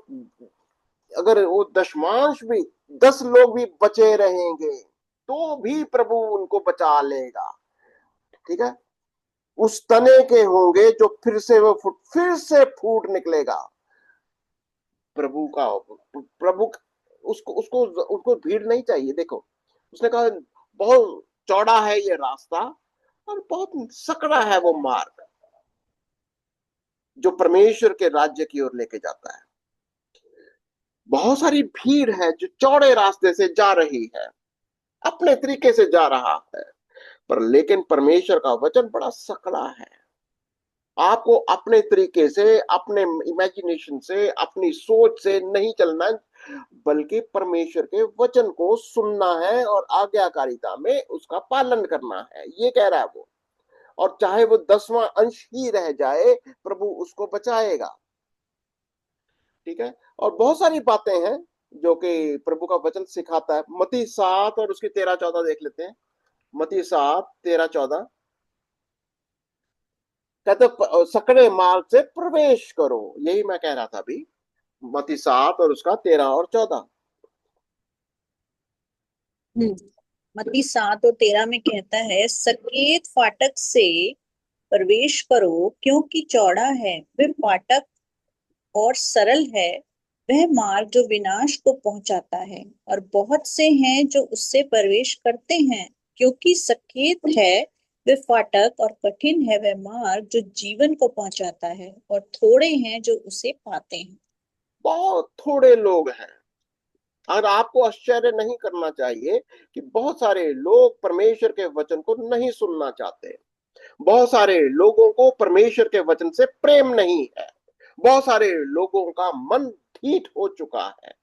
अगर वो दशमांश भी 10 लोग भी बचे रहेंगे तो भी प्रभु उनको बचा लेगा। ठीक है, उस तने के होंगे जो फिर से फूट निकलेगा। प्रभु का, प्रभु उसको उसको उसको भीड़ नहीं चाहिए। देखो, उसने कहा बहुत चौड़ा है ये रास्ता और बहुत सकड़ा है वो मार्ग जो परमेश्वर के राज्य की ओर लेके जाता है। बहुत सारी भीड़ है जो चौड़े रास्ते से जा रही है, अपने तरीके से जा रहा है, पर लेकिन परमेश्वर का वचन बड़ा सकड़ा है। आपको अपने तरीके से, अपने इमेजिनेशन से, अपनी सोच से नहीं चलना, बल्कि परमेश्वर के वचन को सुनना है और आज्ञाकारिता में उसका पालन करना है, ये कह रहा है वो। और चाहे वो 10वां अंश ही रह जाए, प्रभु उसको बचाएगा। ठीक है, और बहुत सारी बातें हैं जो कि प्रभु का वचन सिखाता है। मत्ती 7 और उसकी 13-14 देख लेते हैं। मत्ती 7:13-14 कहते सकड़े मार्ग से प्रवेश करो, यही मैं कह रहा था अभी। मत्ती 7 और उसका 13 और 14।
मत्ती 7:13 में कहता है, सकेत फाटक से प्रवेश करो, क्योंकि चौड़ा है वह फाटक और सरल है वह मार्ग जो विनाश को पहुंचाता है, और बहुत से हैं जो उससे प्रवेश करते हैं। क्योंकि सकेत है वह फाटक और कठिन है वह मार्ग जो जीवन को पहुंचाता है, और थोड़े हैं जो उसे पाते हैं।
बहुत थोड़े लोग हैं। और आपको आश्चर्य नहीं करना चाहिए कि बहुत सारे लोग परमेश्वर के वचन को नहीं सुनना चाहते। बहुत सारे लोगों को परमेश्वर के वचन से प्रेम नहीं है। बहुत सारे लोगों का मन ढीठ हो चुका है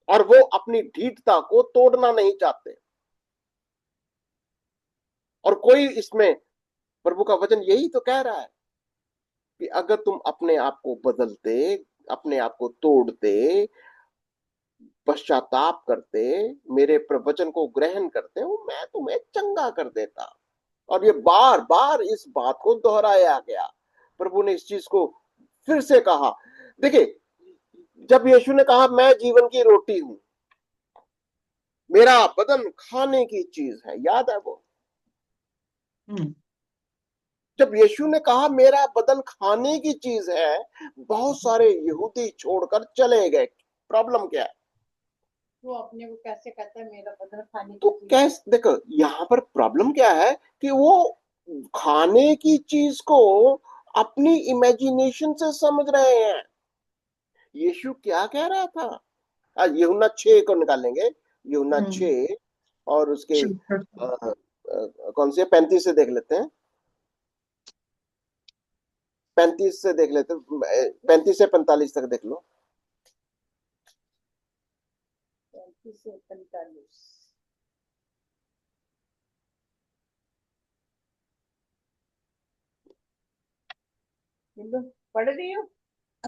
और वो अपनी ढीठता को तोड़ना नहीं चाहते। और कोई इसमें, प्रभु का वचन यही तो कह रहा है कि अगर तुम अपने आप को बदलते, अपने आप को तोड़ते, पश्चाताप करते, मेरे प्रवचन को ग्रहण करते हो, मैं तुम्हें चंगा कर देता। और ये बार बार इस बात को दोहराया गया। प्रभु ने इस चीज को फिर से कहा। देखिए, जब यीशु ने कहा मैं जीवन की रोटी हूं, मेरा बदन खाने की चीज है, याद है वो? जब यीशु ने कहा मेरा बदन खाने की चीज है, बहुत सारे यहूदी छोड़कर चले गए। प्रॉब्लम क्या है?
वो अपने को कैसे कहता है मेरा बदन खाने
तो
की चीज है?
कैसे, देखो यहाँ पर प्रॉब्लम क्या है कि वो खाने की चीज को अपनी इमेजिनेशन से समझ रहे हैं। यीशु क्या कह रहा था? यूहन्ना 6 को निकालेंगे। यूहन्ना 6 और उसके कौन से 35 से देख लेते हैं। 35 से देख लेते हैं, 35 से 45 तक देख लो।
35 से 45 पढ़ रही हूँ।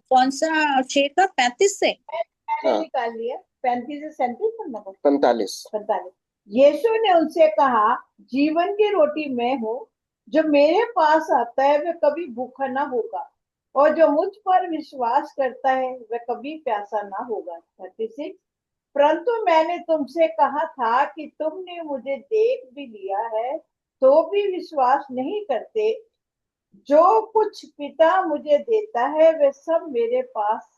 कौन सा? 6 का 35 से?
मैंने
हाँ।
निकाल लिया। 35 से 37 पढ़ना पड़ता।
45।
45। यीशु ने उनसे कहा, जीवन की रोटी मैं हूँ, जो मेरे पास आता है वह कभी भूखा ना होगा, और जो मुझ पर विश्वास करता है वह कभी प्यासा ना होगा। 36। परंतु मैंने तुमसे कहा था कि तुमने मुझे देख भी लिया है तो भी विश्वास नहीं करते। जो कुछ पिता मुझे देता है वह सब मेरे पास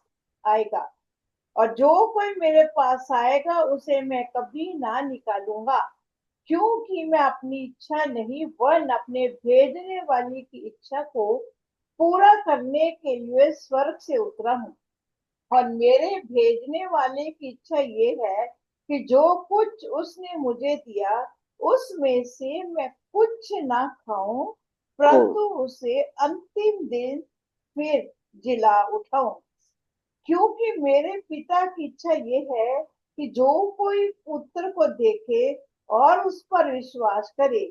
आएगा, और जो कोई मेरे पास आएगा उसे मैं कभी ना निकालूंगा, क्योंकि मैं अपनी इच्छा नहीं वरन अपने भेजने वाली की इच्छा को पूरा करने के लिए स्वर्ग से उतरा हूँ। और मेरे भेजने वाले की इच्छा ये है कि जो कुछ उसने मुझे दिया उसमें से मैं कुछ ना खाऊं, परंतु उसे अंतिम दिन फिर जिला उठाऊं, क्योंकि मेरे पिता की इच्छा ये है कि जो कोई पुत्र को देखे और उस पर विश्वास करे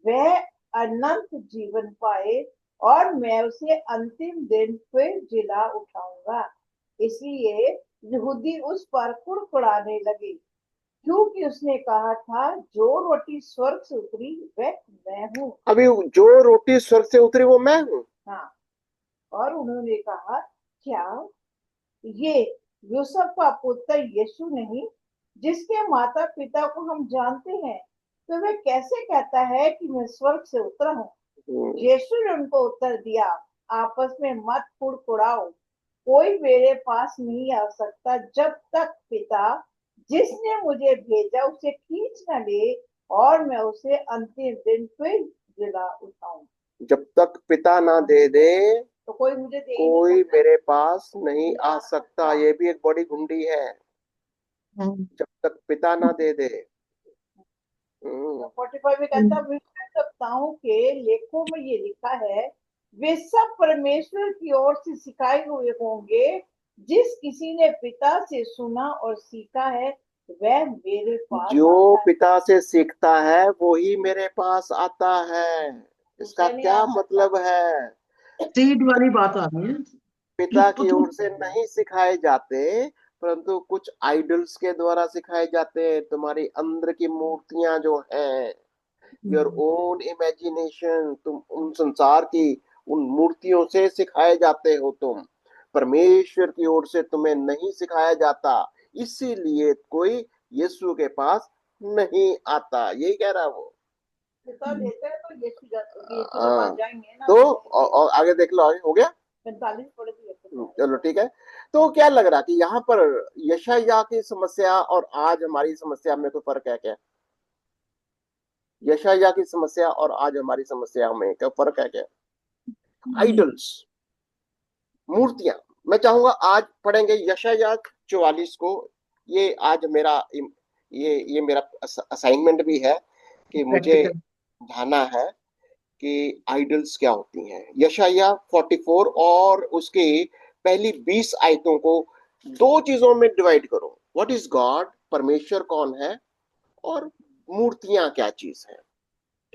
वह अनंत जीवन पाए, और मैं उसे अंतिम दिन फिर जिला उठाऊंगा। इसलिए यहूदी उस पर कुड़कुड़ाने लगे, क्योंकि उसने कहा था, जो रोटी स्वर्ग से उतरी वह मैं हूँ।
अभी जो रोटी स्वर्ग से उतरी वो मैं हूँ।
हाँ, और उन्होंने कहा, क्या ये यूसुफ का पुत्र यीशु नहीं, जिसके माता पिता को हम जानते हैं, तो वह कैसे कहता है कि मैं स्वर्ग से उतरा हूँ? यीशु ने उनको उत्तर दिया, आपस में मत कुड़कुड़ाओ, कोई मेरे पास नहीं आ सकता जब तक पिता जिसने मुझे भेजा उसे खींच न ले, और मैं उसे अंतिम दिन फिर जिला उठाऊं।
जब तक पिता ना दे दे
तो कोई मुझे दे ही नहीं
कोई
सकता।
मेरे पास नहीं आ सकता। ये भी एक बड़ी घुंडी है, जब तक पिता ना दे दे।
45 में कहता, विशेषताओं के लेखों में ये लिखा है, वे सब परमेश्वर की ओर से सिखाए हुए होंगे, जिस किसी ने पिता से सुना और सीखा है वह मेरे पास
जो
आता है।
पिता से सीखता है वो ही मेरे पास आता है। इसका
नहीं
क्या
आ सकता।
मतलब है?
सीड वाली बात आ रही है।
पिता की
तुम
ओर से नहीं सिखाए जाते, परंतु कुछ आइडल्स के द्वारा सिखाए जाते हैं। तुम्हारी अंदर की मूर्तियां जो हैं, योर ओन इमेजिनेशन, तुम उन संसार की उन मूर्तियों से सिखाए जाते हो। तुम परमेश्वर की ओर से तुम्हें नहीं सिखाया जाता, इसीलिए कोई यीशु के पास नहीं आता। यही कह रहा है वो।
पिता देता है तो यीशु के पास
हाँ,
जाएंगे ना।
तो और आगे देख लो, आगे हो गया।
45 पढ़ दिया।
चलो ठीक है। तो क्या लग रहा कि यहाँ पर यशायाह की समस्या और आज हमारी समस्या में कोई फर्क है क्या? यशायाह की समस्या और आज हमारी समस्या में क्या फर्क है क्या? आइडल्स, मूर्तियां। मैं चाहूंगा आज पढ़ेंगे यशायाह 44 को। ये आज मेरा ये मेरा असाइनमेंट भी है कि मुझे
प्रैक्टिकल
जाना है कि आइडल्स क्या होती हैं। यशायाह 44 और उसकी पहली 20 आयतों को दो चीजों में डिवाइड करो। व्हाट इज गॉड, परमेश्वर कौन है, और मूर्तियां क्या चीज है।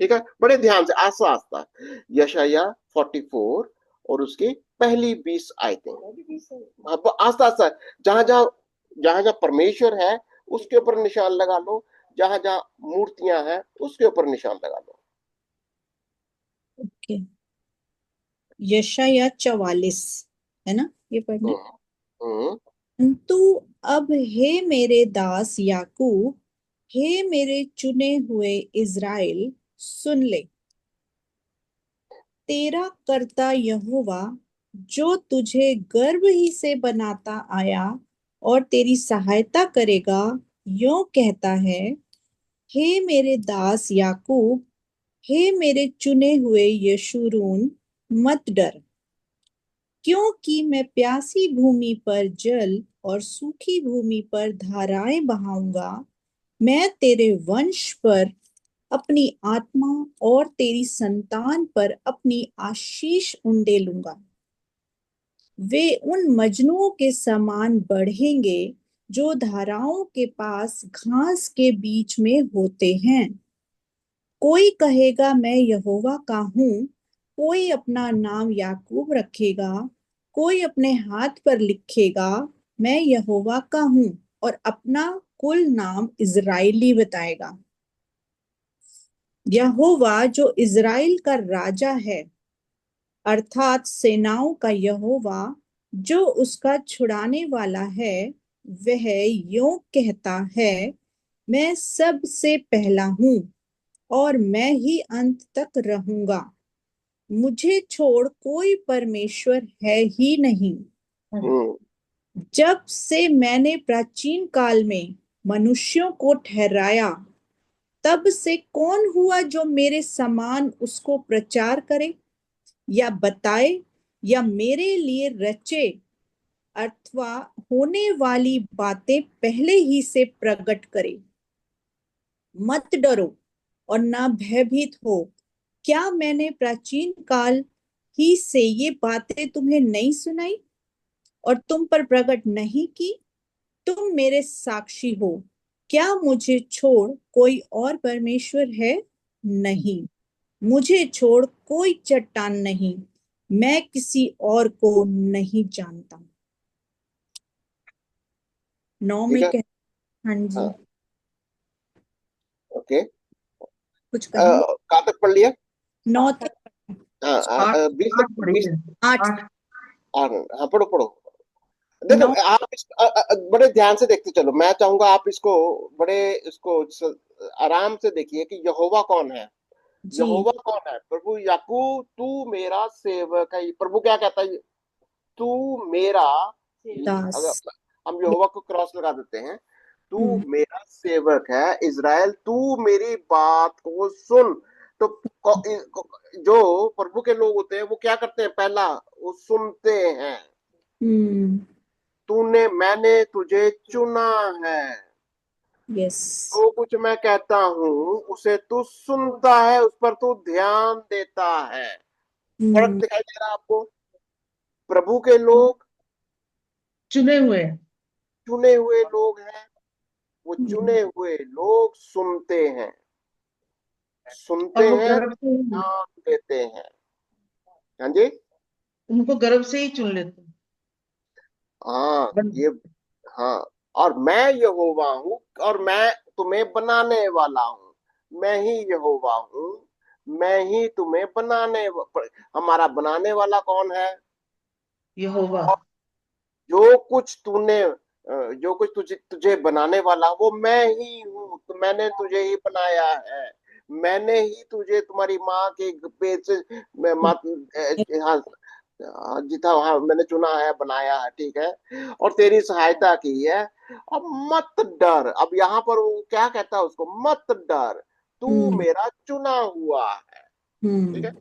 ठीक है, बड़े ध्यान से, आस्ता आस्ता। यशायाह 44 और उसकी पहली 20 आयतें। आस्ता आस्ता, जहां जहां जहां जहां परमेश्वर है उसके ऊपर निशान लगा लो, जहां जहां मूर्तियां हैं उसके ऊपर निशान लगा लो।
ओके, यशायाह 44 है ना, ये पढ़ना है।
हम्म
परंतु अब हे मेरे दास याकूब, हे मेरे चुने हुए इज़राइल, सुन ले। तेरा कर्ता यहोवा, जो तुझे गर्भ ही से बनाता आया और तेरी सहायता करेगा, यूं कहता है, हे मेरे दास याकूब, हे मेरे चुने हुए यशूरून, मत डर, क्योंकि मैं प्यासी भूमि पर जल और सूखी भूमि पर धाराएं बहाऊंगा। मैं तेरे वंश पर अपनी आत्मा और तेरी संतान पर अपनी आशीष उंडेलूंगा। वे उन मजनुओं के समान बढ़ेंगे जो धाराओं के पास घास के बीच में होते हैं। कोई कहेगा मैं यहोवा का हूँ, कोई अपना नाम याकूब रखेगा, कोई अपने हाथ पर लिखेगा मैं यहोवा का हूँ, और अपना कुल नाम इज़राइली बताएगा। यहोवा जो इज़राइल का राजा है, अर्थात सेनाओं का यहोवा जो उसका छुड़ाने वाला है, वह यूं कहता है, मैं सबसे पहला हूँ और मैं ही अंत तक रहूंगा। मुझे छोड़ कोई परमेश्वर है ही नहीं। जब से मैंने प्राचीन काल में मनुष्यों को ठहराया, तब से कौन हुआ जो मेरे समान उसको प्रचार करे या बताए या मेरे लिए रचे अथवा होने वाली बातें पहले ही से प्रकट करे। मत डरो और ना भयभीत हो। क्या मैंने प्राचीन काल ही से ये बातें तुम्हें नहीं सुनाई और तुम पर प्रकट नहीं की? तुम मेरे साक्षी हो। क्या मुझे छोड़ कोई और परमेश्वर है? नहीं, मुझे छोड़ कोई चट्टान नहीं, मैं किसी और को नहीं जानता। 9
ठीक
में
है।
कह, हाँ जी,
हाँ, ओके।
कुछ कहेंगे?
कहाँ तक पढ़ लिया?
9 तक।
हाँ,
आठ
20
आठ
तक, 20।
पढ़िए।
8।
आठ।
हाँ, पढ़ो पढ़ो। देखो,
9।
आप बड़े ध्यान से देखते चलो। मैं चाहूंगा आप इसको बड़े आराम से देखिए कि यहोवा कौन है।
जी।
यहोवा कौन है? प्रभु याकूब, तू मेरा सेवक है। प्रभु क्या कहता है? तू मेरा,
दास।
अगर हम यहोवा को क्रॉस लगा देते हैं, तू
हम्म।
मेरा सेवक है इज़राइल, तू मेरी बात को सुन। तो जो प्रभु के लोग होते हैं वो क्या करते हैं? पहला, वो सुनते हैं।
हम्म।
मैंने तुझे चुना है।
यस।
जो कुछ मैं कहता हूँ उसे तू सुनता है, उस पर तू ध्यान देता है। फर्क
हम्म।
दिखाई दे रहा है आपको? प्रभु के लोग
चुने हुए हैं।
चुने हुए लोग हैं। वो
हम्म।
चुने हुए लोग सुनते
और वो
हैं,
गर्व से ही,
ध्यान देते हैं। हाँ जी।
उनको गर्व से ही चुन लेते हैं।
हाँ,
बन-
ये, हाँ। और मैं यहोवा हूँ, और मैं तुम्हें बनाने वाला हूँ। मैं ही यहोवा हूँ, मैं ही तुम्हें हमारा बनाने वाला कौन है?
यहोवा।
और जो कुछ जो कुछ तुझे तुझे बनाने वाला वो मैं ही हूँ। तो मैंने तुझे ही बनाया है। मैंने ही तुझे तुम्हारी माँ के पेट से हाँ, जीता, हाँ, मैंने चुना है, बनाया है, ठीक है, और तेरी सहायता की है। अब मत डर। अब यहाँ पर वो क्या कहता है उसको? मत डर, तू
हम्म।
मेरा चुना हुआ है। ठीक
हम्म।
है।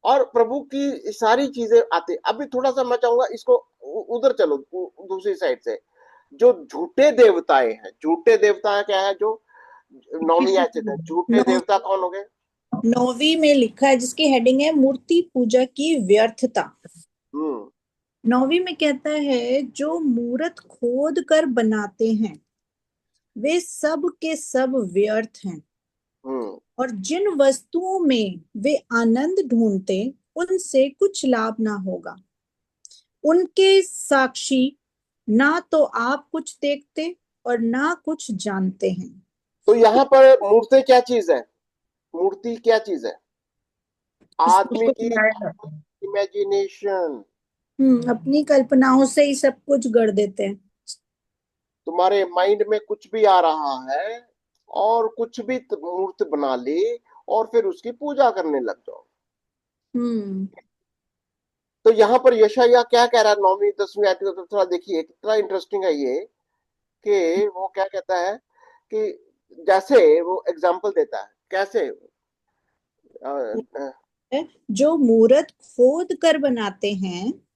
और प्रभु की सारी चीजें आती। अभी थोड़ा सा मैं चाहूंगा इसको उधर चलो, दूसरी साइड से। जो झूठे देवताएं हैं, झूठे देवता क्या है? जो नौवीं आयत से, झूठे
9।
देवता कौन हो गए?
9वीं में लिखा है, जिसकी हेडिंग है मूर्ति पूजा की व्यर्थता।
हम्म।
9वीं में कहता है, जो मूर्त खोद कर बनाते हैं वे सब के सब व्यर्थ हैं,
हम्म।
और जिन वस्तुओं में वे आनंद ढूंढते उनसे कुछ लाभ ना होगा। उनके साक्षी ना तो आप कुछ देखते और ना कुछ जानते हैं।
तो यहाँ पर मूर्ति क्या चीज है? मूर्ति क्या चीज है? आदमी
उसको
की
बनाया जाता है।
इमेजिनेशन।
अपनी कल्पनाओं से ही सब कुछ गढ़ देते हैं।
तुम्हारे माइंड में कुछ भी आ रहा है, और कुछ भी मूर्ति बना ली, और फिर उसकी पूजा करने लग जाओ।
हम्म।
तो यहाँ पर यशायाह क्या कह रहा है? 9वीं 10वीं आयत को थोड़ा देखिए, कितना इंटरेस्टिंग है ये। कि वो क्या कहता है कि जैसे वो एग्जाम्पल देता है कैसे, अ,
जो मूर्त खोद कर बनाते हैं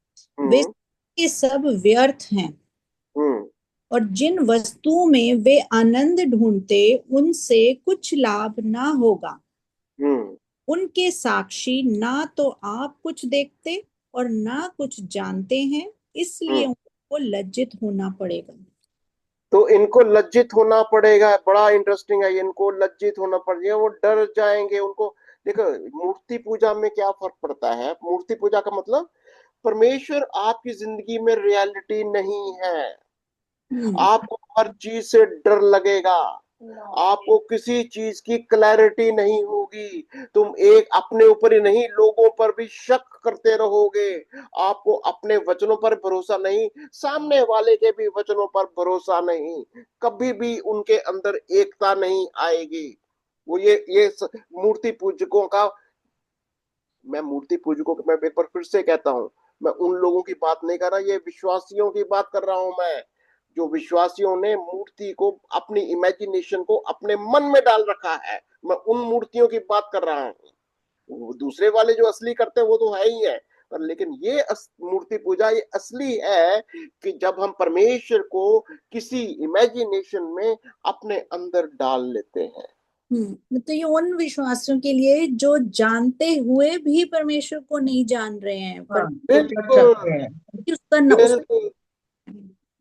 वे
हम्म।
के सब व्यर्थ हैं,
हम्म।
और जिन वस्तुओं में वे आनंद ढूंढते उनसे कुछ लाभ ना होगा।
हम्म।
उनके साक्षी ना तो आप कुछ देखते और ना कुछ जानते हैं, इसलिए
हम्म।
उनको लज्जित होना पड़ेगा।
तो इनको लज्जित होना पड़ेगा। बड़ा इंटरेस्टिंग है, इनको लज्जित होना पड़ेगा, वो डर जाएंगे उनको। देखो, मूर्ति पूजा में क्या फर्क पड़ता है? मूर्ति पूजा का मतलब परमेश्वर आपकी जिंदगी में रियलिटी नहीं है।
हम्म।
आपको हर चीज से डर लगेगा, आपको किसी चीज की क्लैरिटी नहीं होगी। तुम एक अपने ऊपर ही नहीं, लोगों पर भी शक करते रहोगे। आपको अपने वचनों पर भरोसा नहीं, सामने वाले के भी वचनों पर भरोसा नहीं। कभी भी उनके अंदर एकता नहीं आएगी। वो ये मूर्ति पूजकों का, मैं मूर्ति पूजकों मैं एक बार फिर से कहता हूं, मैं उन लोगों की बात नहीं कर रहा, ये विश्वासियों की बात कर रहा हूं मैं। जो विश्वासियों ने मूर्ति को, अपनी इमेजिनेशन को अपने मन में डाल रखा है, मैं उन मूर्तियों की बात कर रहा हूँ। दूसरे वाले जो असली करते हैं वो तो है ही है, पर लेकिन ये मूर्ति पूजा ये असली है कि जब हम परमेश्वर को किसी इमेजिनेशन में अपने अंदर डाल लेते हैं।
मतलब ये उन विश्वासियों के लिए जो जानते हुए भी परमेश्वर को नहीं जान रहे हैं, पर
हाँ, वो कर
बिल्कुल
सकते हैं।
उसका न उस
बिल्कुल।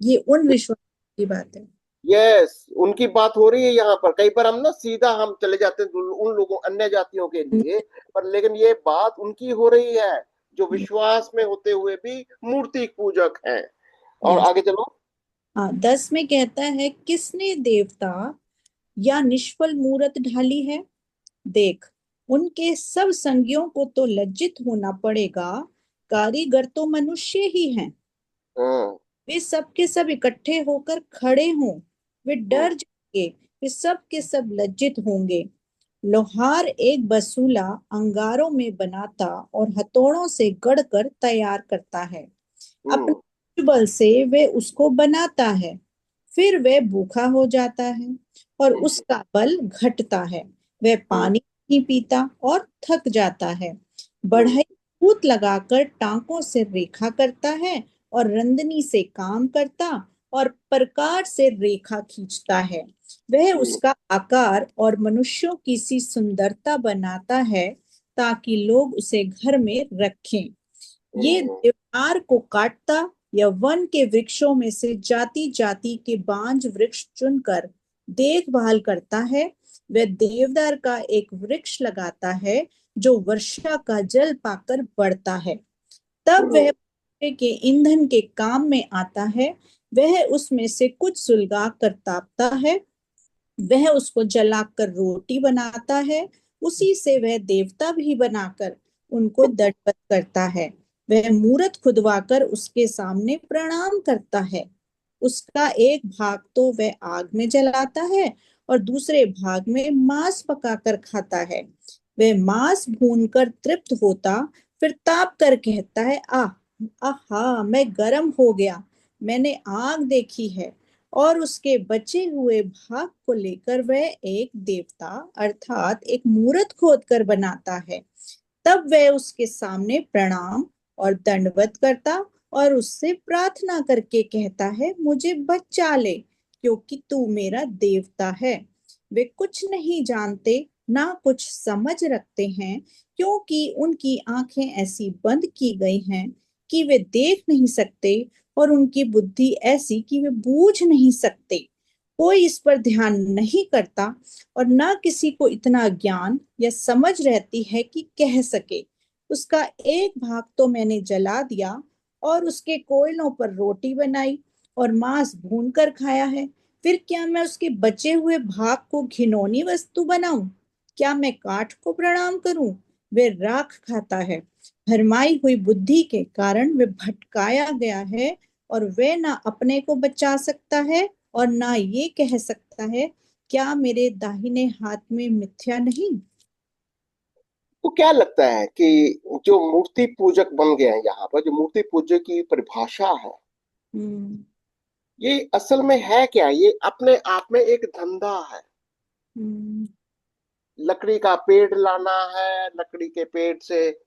ये उन विश्वास की बात है।
यस, उनकी बात हो रही है यहाँ पर। कई बार हम ना सीधा हम चले जाते हैं उन लोगों अन्य जातियों के लिए, पर लेकिन ये बात उनकी हो रही है जो विश्वास में होते हुए भी मूर्ति पूजक हैं। और
यस।
आगे चलो।
हाँ, 10 में कहता है, किसने देवता या निष्फल मूरत ढाली है? देख, उनके सब संगियों को तो लज्जित होना पड़ेगा। कारीगर तो मनुष्य ही हैं।
हाँ।
वे सब के सब इकट्ठे होकर खड़े हों, वे डर जाएंगे, वे सब के सब लज्जित होंगे। लोहार एक बसूला अंगारों में बनाता और हथौड़ों से गढ़कर तैयार करता है।
हम्म।
अपने बल से वे उसको बनाता है, फिर वह भूखा हो जाता है और उसका बल घटता है। वह पानी नहीं पीता और थक जाता है। बढ़ई फूट लगाकर टांकों से रेखा करता है और रंदनी से काम करता और प्रकार से रेखा खींचता है। वह उसका आकार और मनुष्यों की सी सुंदरता बनाता है ताकि लोग उसे घर में रखें। ये देवदार को काटता या वन के वृक्षों में से जाति जाति के बांज वृक्ष चुनकर देखभाल करता है। वह देवदार का एक वृक्ष लगाता है जो वर्षा का जल पाकर बढ़ता है। तब वह के ईंधन के काम में आता है। वह उसमें से कुछ सुलगा कर तापता है। वह उसको जलाकर रोटी बनाता है। उसी से वह देवता भी बनाकर उनको दंडवत करता है। वह मूरत खुदवाकर उसके सामने प्रणाम करता है। उसका एक भाग तो वह आग में जलाता है और दूसरे भाग में मांस पकाकर खाता है। वह मांस भूनकर तृप्त होता, फिर ताप कर कहता है, आहा, मैं गर्म हो गया, मैंने आग देखी है। और उसके बचे हुए भाग को लेकर वह एक देवता अर्थात एक मूरत खोद कर बनाता है। तब वह उसके सामने प्रणाम और दंडवत करता और उससे प्रार्थना करके कहता है, मुझे बचा ले, क्योंकि तू मेरा देवता है। वे कुछ नहीं जानते, ना कुछ समझ रखते हैं, क्योंकि उनकी आंखें ऐसी बंद की गई हैं कि वे देख नहीं सकते और उनकी बुद्धि ऐसी कि वे बूझ नहीं सकते। कोई इस पर ध्यान नहीं करता और ना किसी को इतना ज्ञान या समझ रहती है कि कह सके, उसका एक भाग तो मैंने जला दिया और उसके कोयलों पर रोटी बनाई और मांस भून कर खाया है। फिर क्या मैं उसके बचे हुए भाग को घिनौनी वस्तु बनाऊं? क्या मैं काठ को प्रणाम करूं? वे राख खाता है। भरमाई हुई बुद्धि के कारण वे भटकाया गया है और वे ना अपने को बचा सकता है और ना ये कह सकता है, क्या मेरे दाहिने हाथ में मिथ्या नहीं?
तो क्या लगता है कि जो मूर्ति पूजक बन गए हैं यहाँ पर, जो मूर्ति पूजक की परिभाषा है,
हम्म।
ये असल में है क्या? ये अपने आप में एक धंधा है।
हम्म।
लकड़ी का पेड़ लाना है, लकड़ी के पेड़ से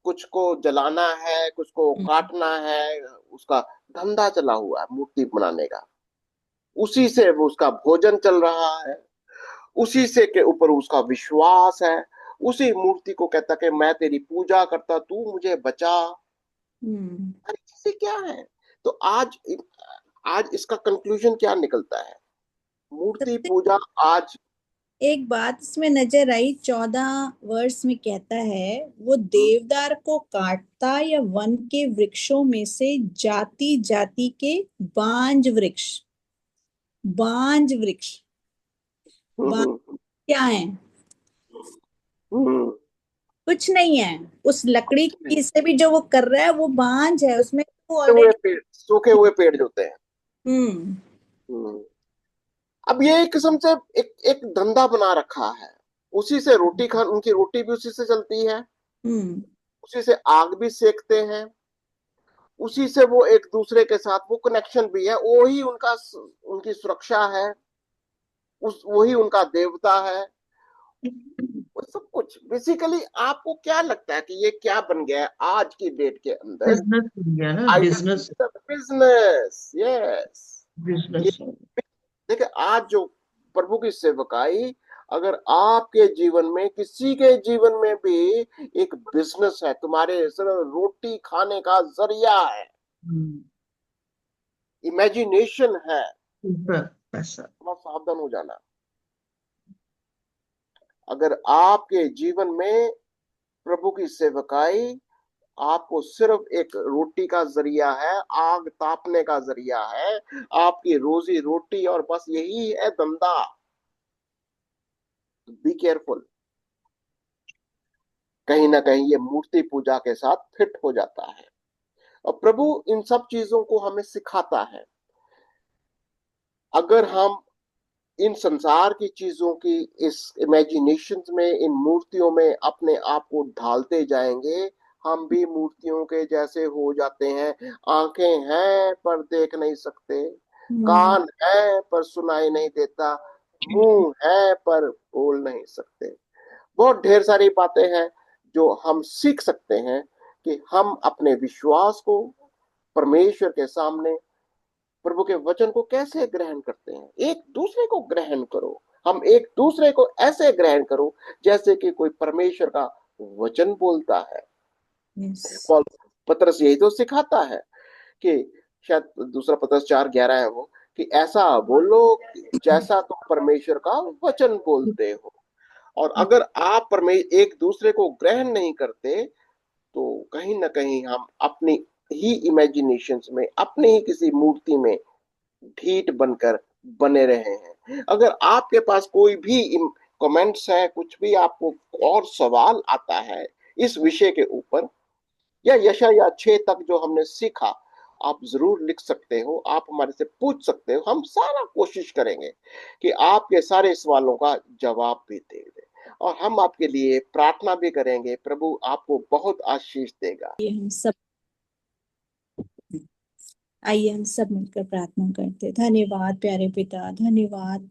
कुछ को जलाना है, कुछ को काटना है, उसका धंधा चला हुआ है मूर्ति बनाने का। उसी से वो उसका भोजन चल रहा है, उसी से के ऊपर उसका विश्वास है। उसी मूर्ति को कहता कि मैं तेरी पूजा करता, तू मुझे बचा।
हम्म।
सारी चीजें क्या है? तो आज आज इसका कंक्लूजन क्या निकलता है? मूर्ति
सबसे
पूजा आज।
एक बात इसमें नजर आई, 14 वर्ष में कहता है, वो देवदार को काटता या वन के वृक्षों में से जाति जाति के बांज वृक्ष। बांज वृक्ष, बांज
हम्म।
क्या है?
हम्म।
कुछ नहीं है। उस लकड़ी की से भी जो वो कर रहा है वो बांझ है, उसमें वो
सूखे हुए
ऑलरेडी।
पेड़, सूखे हुए पेड़ जो होते हैं।
हम्म।
हम्म। अब ये एक किस्म से एक एक धंधा बना रखा है। उसी से रोटी खा, उनकी रोटी भी उसी से चलती है,
हम्म।
उसी से आग भी सेकते हैं, उसी से वो एक दूसरे के साथ वो कनेक्शन भी है, वही उनका उनकी सुरक्षा है, उस वही उनका देवता है। वो सब कुछ बेसिकली आपको क्या लगता है कि ये क्या बन गया है आज की डेट के अंदर?
बिजनेस बन गया ना, बिजनेस।
बिजनेस। यस। ये
बिजनेस।
देखिए, आज जो प्रभु की सेवकाई अगर आपके जीवन में, किसी के जीवन में भी एक बिजनेस है, तुम्हारे सिर्फ रोटी खाने का जरिया है, इमेजिनेशन है,
पैसा।
थोड़ा सावधान हो जाना। अगर आपके जीवन में प्रभु की सेवकाई आपको सिर्फ एक रोटी का जरिया है, आग तापने का जरिया है, आपकी रोजी रोटी और बस यही है धंधा, बी केयरफुल। कहीं ना कहीं ये मूर्ति पूजा के साथ फिट हो जाता है। और प्रभु इन सब चीजों को हमें सिखाता है। अगर हम इन संसार की चीजों की इस इमेजिनेशन में, इन मूर्तियों में अपने आप को ढालते जाएंगे, हम भी मूर्तियों के जैसे हो जाते हैं। आंखें हैं पर देख नहीं सकते, कान है पर सुनाई नहीं देता, मुंह है पर बोल नहीं सकते। बहुत ढेर सारी बातें हैं जो हम सीख सकते हैं कि हम अपने विश्वास को परमेश्वर के सामने, प्रभु के वचन को कैसे ग्रहण करते हैं। एक दूसरे को ग्रहण करो, हम एक दूसरे को ऐसे ग्रहण करो जैसे कि कोई परमेश्वर का वचन बोलता है। पौल पतरस यही तो सिखाता है कि शायद दूसरा पतरस 4:11 है वो, कि ऐसा बोलो जैसा तुम परमेश्वर का वचन बोलते हो। और अगर आप एक दूसरे को ग्रहण नहीं करते तो कहीं ना कहीं हम अपनी ही इमेजिनेशंस में, अपनी ही किसी मूर्ति में ढीठ बनकर बने रहे हैं। अगर आपके पास कोई भी कमेंट्स है, कुछ भी आपको और सवाल आता है इस विषय के ऊपर, या यशायाह 6 तक जो हमने सीखा, आप जरूर लिख सकते हो, आप हमारे से पूछ सकते हो। हम सारा कोशिश करेंगे कि आपके सारे सवालों का जवाब भी दे दें, और हम आपके लिए प्रार्थना भी करेंगे। प्रभु आपको बहुत आशीष देगा।
हम सब, आइए हम सब मिलकर प्रार्थना करते हैं। धन्यवाद प्यारे पिता, धन्यवाद,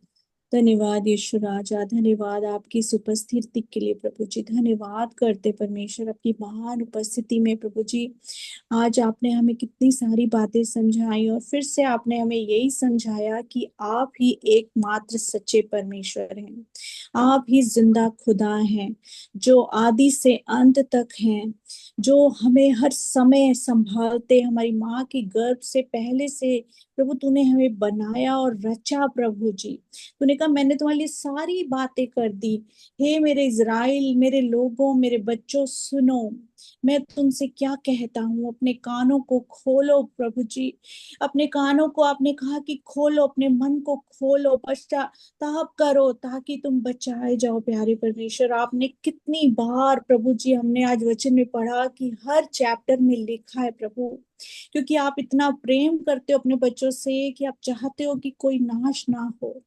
धन्यवाद यीशु राजा, धन्यवाद आपकी इस उपस्थिति के लिए प्रभु जी। धन्यवाद करते परमेश्वर आपकी महान उपस्थिति में प्रभु जी। आज आपने हमें कितनी सारी बातें समझाई और फिर से आपने हमें यही समझाया कि आप ही एकमात्र सच्चे परमेश्वर हैं। आप ही जिंदा खुदा हैं जो आदि से अंत तक हैं, जो हमें हर समय संभालते, हमारी माँ के गर्भ से पहले से प्रभु तूने हमें बनाया और रचा प्रभु जी। तूने कहा मैंने तुम्हारे लिए सारी बातें कर दी। हे मेरे इज़राइल, मेरे लोगों, मेरे बच्चों, सुनो मैं तुमसे क्या कहता हूँ। अपने कानों को खोलो प्रभु जी, अपने कानों को आपने कहा कि खोलो, अपने मन को खोलो, पश्चाताप करो ताकि तुम बचाए जाओ। प्यारे परमेश्वर, आपने कितनी बार प्रभु जी, हमने आज वचन में पढ़ा कि हर चैप्टर में लिखा है प्रभु, क्योंकि आप इतना प्रेम करते हो अपने बच्चों से कि आप चाहते हो कि कोई नाश ना हो,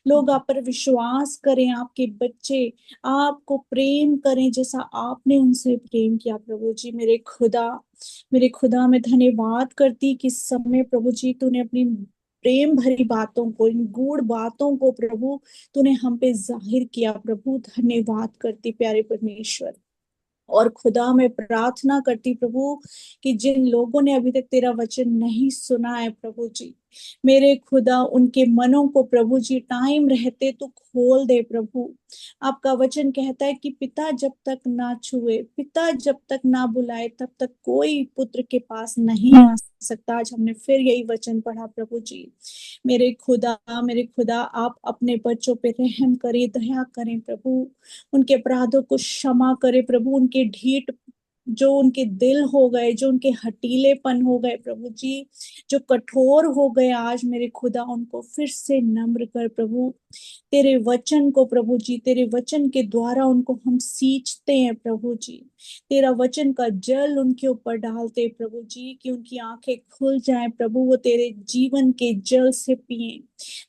लोग आप पर विश्वास करें, आपके बच्चे आपको प्रेम करें जैसा आपने उनसे प्रेम किया प्रभु जी। मेरे खुदा मैं धन्यवाद करती कि इस समय प्रभु जी तूने अपनी प्रेम भरी बातों को, इन गूढ़ बातों को प्रभु तूने हम पे जाहिर किया प्रभु। धन्यवाद करती प्यारे परमेश्वर। और खुदा मैं प्रार्थना करती प्रभु कि जिन लोगों ने अभी तक तेरा वचन नहीं सुना है प्रभु जी, मेरे खुदा उनके मनों को प्रभु जी टाइम रहते तो खोल दे प्रभु। आपका वचन कहता है कि पिता जब तक ना छुए, पिता जब तक ना बुलाए, तब तक कोई पुत्र के पास नहीं आ सकता। आज हमने फिर यही वचन पढ़ा प्रभु जी। मेरे खुदा आप अपने बच्चों पे रहम करें, दया करें प्रभु, उनके अपराधों को क्षमा करे प्रभु, उनके ढीठ जो उनके दिल हो गए, जो उनके हटीलेपन हो गए प्रभु जी, जो कठोर हो गए आज मेरे खुदा, उनको फिर से नम्र कर प्रभु। तेरे वचन को प्रभु जी, तेरे वचन के द्वारा उनको हम सींचते हैं प्रभु जी। तेरा वचन का जल उनके ऊपर डालते प्रभु जी कि उनकी आंखें खुल जाएं प्रभु, वो तेरे जीवन के जल से पिए,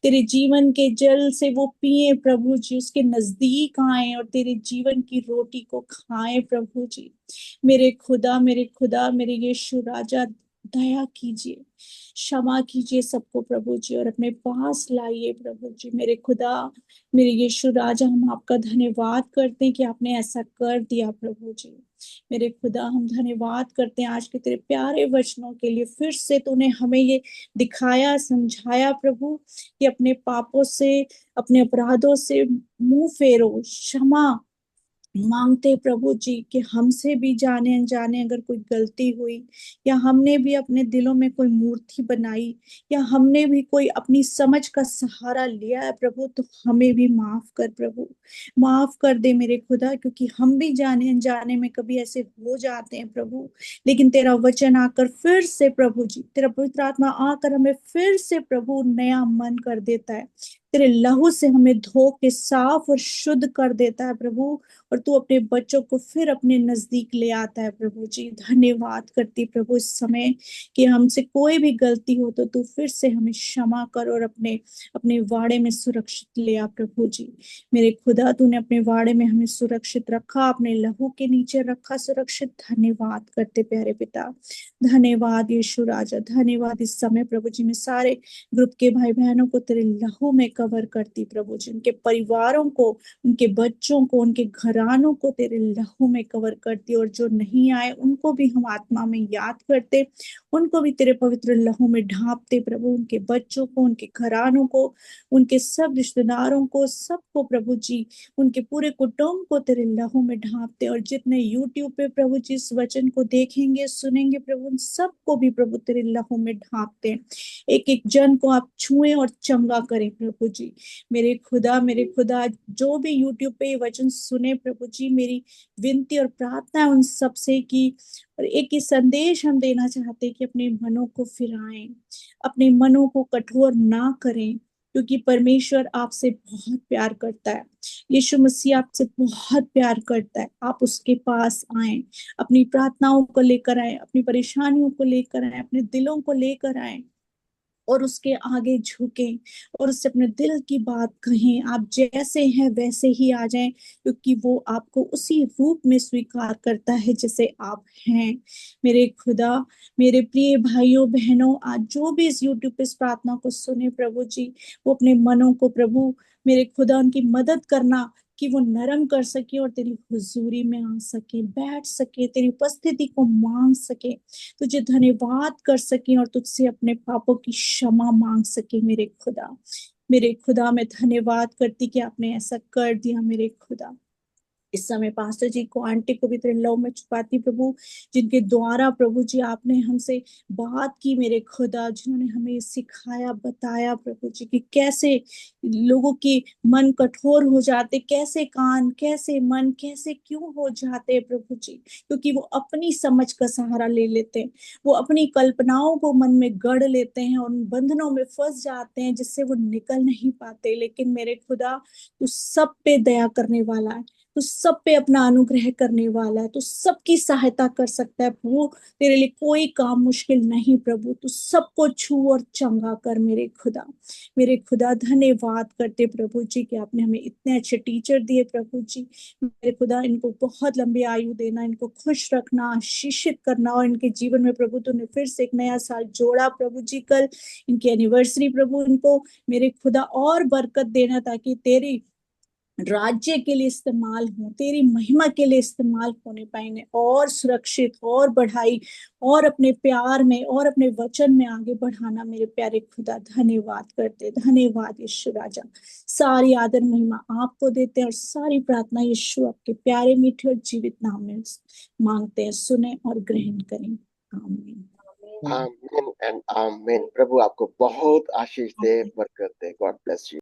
तेरे जीवन के जल से वो पिए प्रभु जी, उसके नजदीक आए और तेरे जीवन की रोटी को खाएं प्रभु जी। मेरे खुदा मेरे यीशु राजा, दया कीजिए, क्षमा कीजिए सबको प्रभु जी और अपने पास लाइए प्रभु जी। मेरे खुदा मेरे यीशु राजा, हम आपका धन्यवाद करते हैं कि आपने ऐसा कर दिया प्रभु जी। मेरे खुदा हम धन्यवाद करते हैं आज के तेरे प्यारे वचनों के लिए। फिर से तूने हमें ये दिखाया, समझाया प्रभु कि अपने पापों से, अपने अपराधों से मुंह फेरो, क्षमा मांगते प्रभु जी कि हमसे भी जाने अनजाने अगर कोई गलती हुई, या हमने भी अपने दिलों में कोई मूर्ति बनाई, या हमने भी कोई अपनी समझ का सहारा लिया है प्रभु, तो हमें भी माफ कर प्रभु, माफ कर दे मेरे खुदा, क्योंकि हम भी जाने अनजाने में कभी ऐसे हो जाते हैं प्रभु। लेकिन तेरा वचन आकर फिर से प्रभु जी, तेरा पवित्र आत्मा आकर हमें फिर से प्रभु नया मन कर देता है, तेरे लहू से हमें धो के साफ और शुद्ध कर देता है प्रभु, और तू अपने बच्चों को फिर अपने नजदीक ले आता है प्रभु जी। धन्यवाद करती प्रभु इस समय कि हमसे कोई भी गलती हो तो तू फिर से हमें क्षमा कर और अपने अपने वाड़े में सुरक्षित ले आ प्रभु जी। मेरे खुदा तूने अपने वाड़े में हमें सुरक्षित रखा, अपने लहू के नीचे रखा सुरक्षित। धन्यवाद करते प्यारे पिता, धन्यवाद यीशु राजा, धन्यवाद इस समय प्रभु जी। मैं सारे ग्रुप के भाई बहनों को तेरे लहू में कवर करती प्रभु जी, उनके परिवारों को, उनके बच्चों को, उनके घरानों को तेरे लहू में कवर करती, और जो नहीं आए उनको भी हम आत्मा में याद करते, उनको भी तेरे पवित्र लहू में ढांपते प्रभु, उनके बच्चों को, उनके घरानों को, उनके सब रिश्तेदारों को, सबको प्रभु जी, उनके पूरे कुटुंब को तेरे लहू में ढांपते। और जितने यूट्यूब पे प्रभु जी इस वचन को देखेंगे सुनेंगे प्रभु, उन सबको भी प्रभु तेरे लहू में ढांपते, एक एक जन को आप छुएं और चंगा करें प्रभु जी। मेरे खुदा, मेरे खुदा, जो भी यूट्यूब पे ये वचन सुने प्रभु जी, मेरी विनती और प्रार्थना है उन सबसे की, और एक ही संदेश हम देना चाहते हैं कि अपने मनों को फिराएं, अपने मनों को कठोर ना करें, क्योंकि परमेश्वर आपसे बहुत प्यार करता है, यीशु मसीह आपसे बहुत प्यार करता है। आप उसके पास आए, अपनी प्रार्थनाओं को लेकर आए, अपनी परेशानियों को लेकर आए, अपने दिलों को लेकर आए, और उसके आगे झुकें और उससे अपने दिल की बात कहें। आप जैसे हैं वैसे ही आ जाएं, क्योंकि वो आपको उसी रूप में स्वीकार करता है जैसे आप हैं। मेरे खुदा, मेरे प्रिय भाइयों बहनों, आज जो भी इस यूट्यूब पे इस प्रार्थना को सुने प्रभु जी, वो अपने मनों को प्रभु मेरे खुदा उनकी मदद करना कि वो नरम कर सके और तेरी हुजूरी में आ सके, बैठ सके, तेरी उपस्थिति को मांग सके, तुझे धन्यवाद कर सके और तुझसे अपने पापों की क्षमा मांग सके। मेरे खुदा, मेरे खुदा, मैं धन्यवाद करती कि आपने ऐसा कर दिया मेरे खुदा। इस समय पास्टर जी को, आंटी को भी तेरे लव में छुपाती प्रभु, जिनके द्वारा प्रभु जी आपने हमसे बात की मेरे खुदा, जिन्होंने हमें सिखाया, बताया प्रभु जी कि कैसे लोगों के मन कठोर हो जाते, कैसे कान, कैसे मन, कैसे क्यों हो जाते प्रभु जी, क्योंकि वो अपनी समझ का सहारा ले लेते हैं, वो अपनी कल्पनाओं को मन में गढ़ लेते हैं और उन बंधनों में फंस जाते हैं जिससे वो निकल नहीं पाते। लेकिन मेरे खुदा, तू सब पे दया करने वाला है, तू सब पे अपना अनुग्रह करने वाला है, तू सबकी सहायता कर सकता है प्रभु, तेरे लिए कोई काम मुश्किल नहीं प्रभु, तू सबको छू और चंगा कर मेरे खुदा। मेरे खुदा, धन्यवाद करते प्रभु जी कि आपने हमें इतने अच्छे टीचर दिए प्रभु जी। मेरे खुदा, इनको बहुत लंबी आयु देना, इनको खुश रखना, आशीषित करना, और इनके जीवन में प्रभु तूने फिर से एक नया साल जोड़ा प्रभु जी, कल इनकी एनिवर्सरी प्रभु, इनको मेरे खुदा और बरकत देना, ताकि तेरी राज्य के लिए इस्तेमाल हो, तेरी महिमा के लिए इस्तेमाल होने पाए, और सुरक्षित और बढ़ाई और अपने प्यार में और अपने वचन में आगे बढ़ाना। मेरे प्यारे खुदा, धन्यवाद करते, धन्यवाद यीशु राजा। सारी आदर महिमा आपको देते हैं और सारी प्रार्थना यीशु आपके प्यारे मीठे और जीवित नाम में मांगते हैं, सुने और ग्रहण करें। आमीन।
आमीन एंड आमीन। प्रभु आपको बहुत आशीष दे, बरकत दे। God bless you.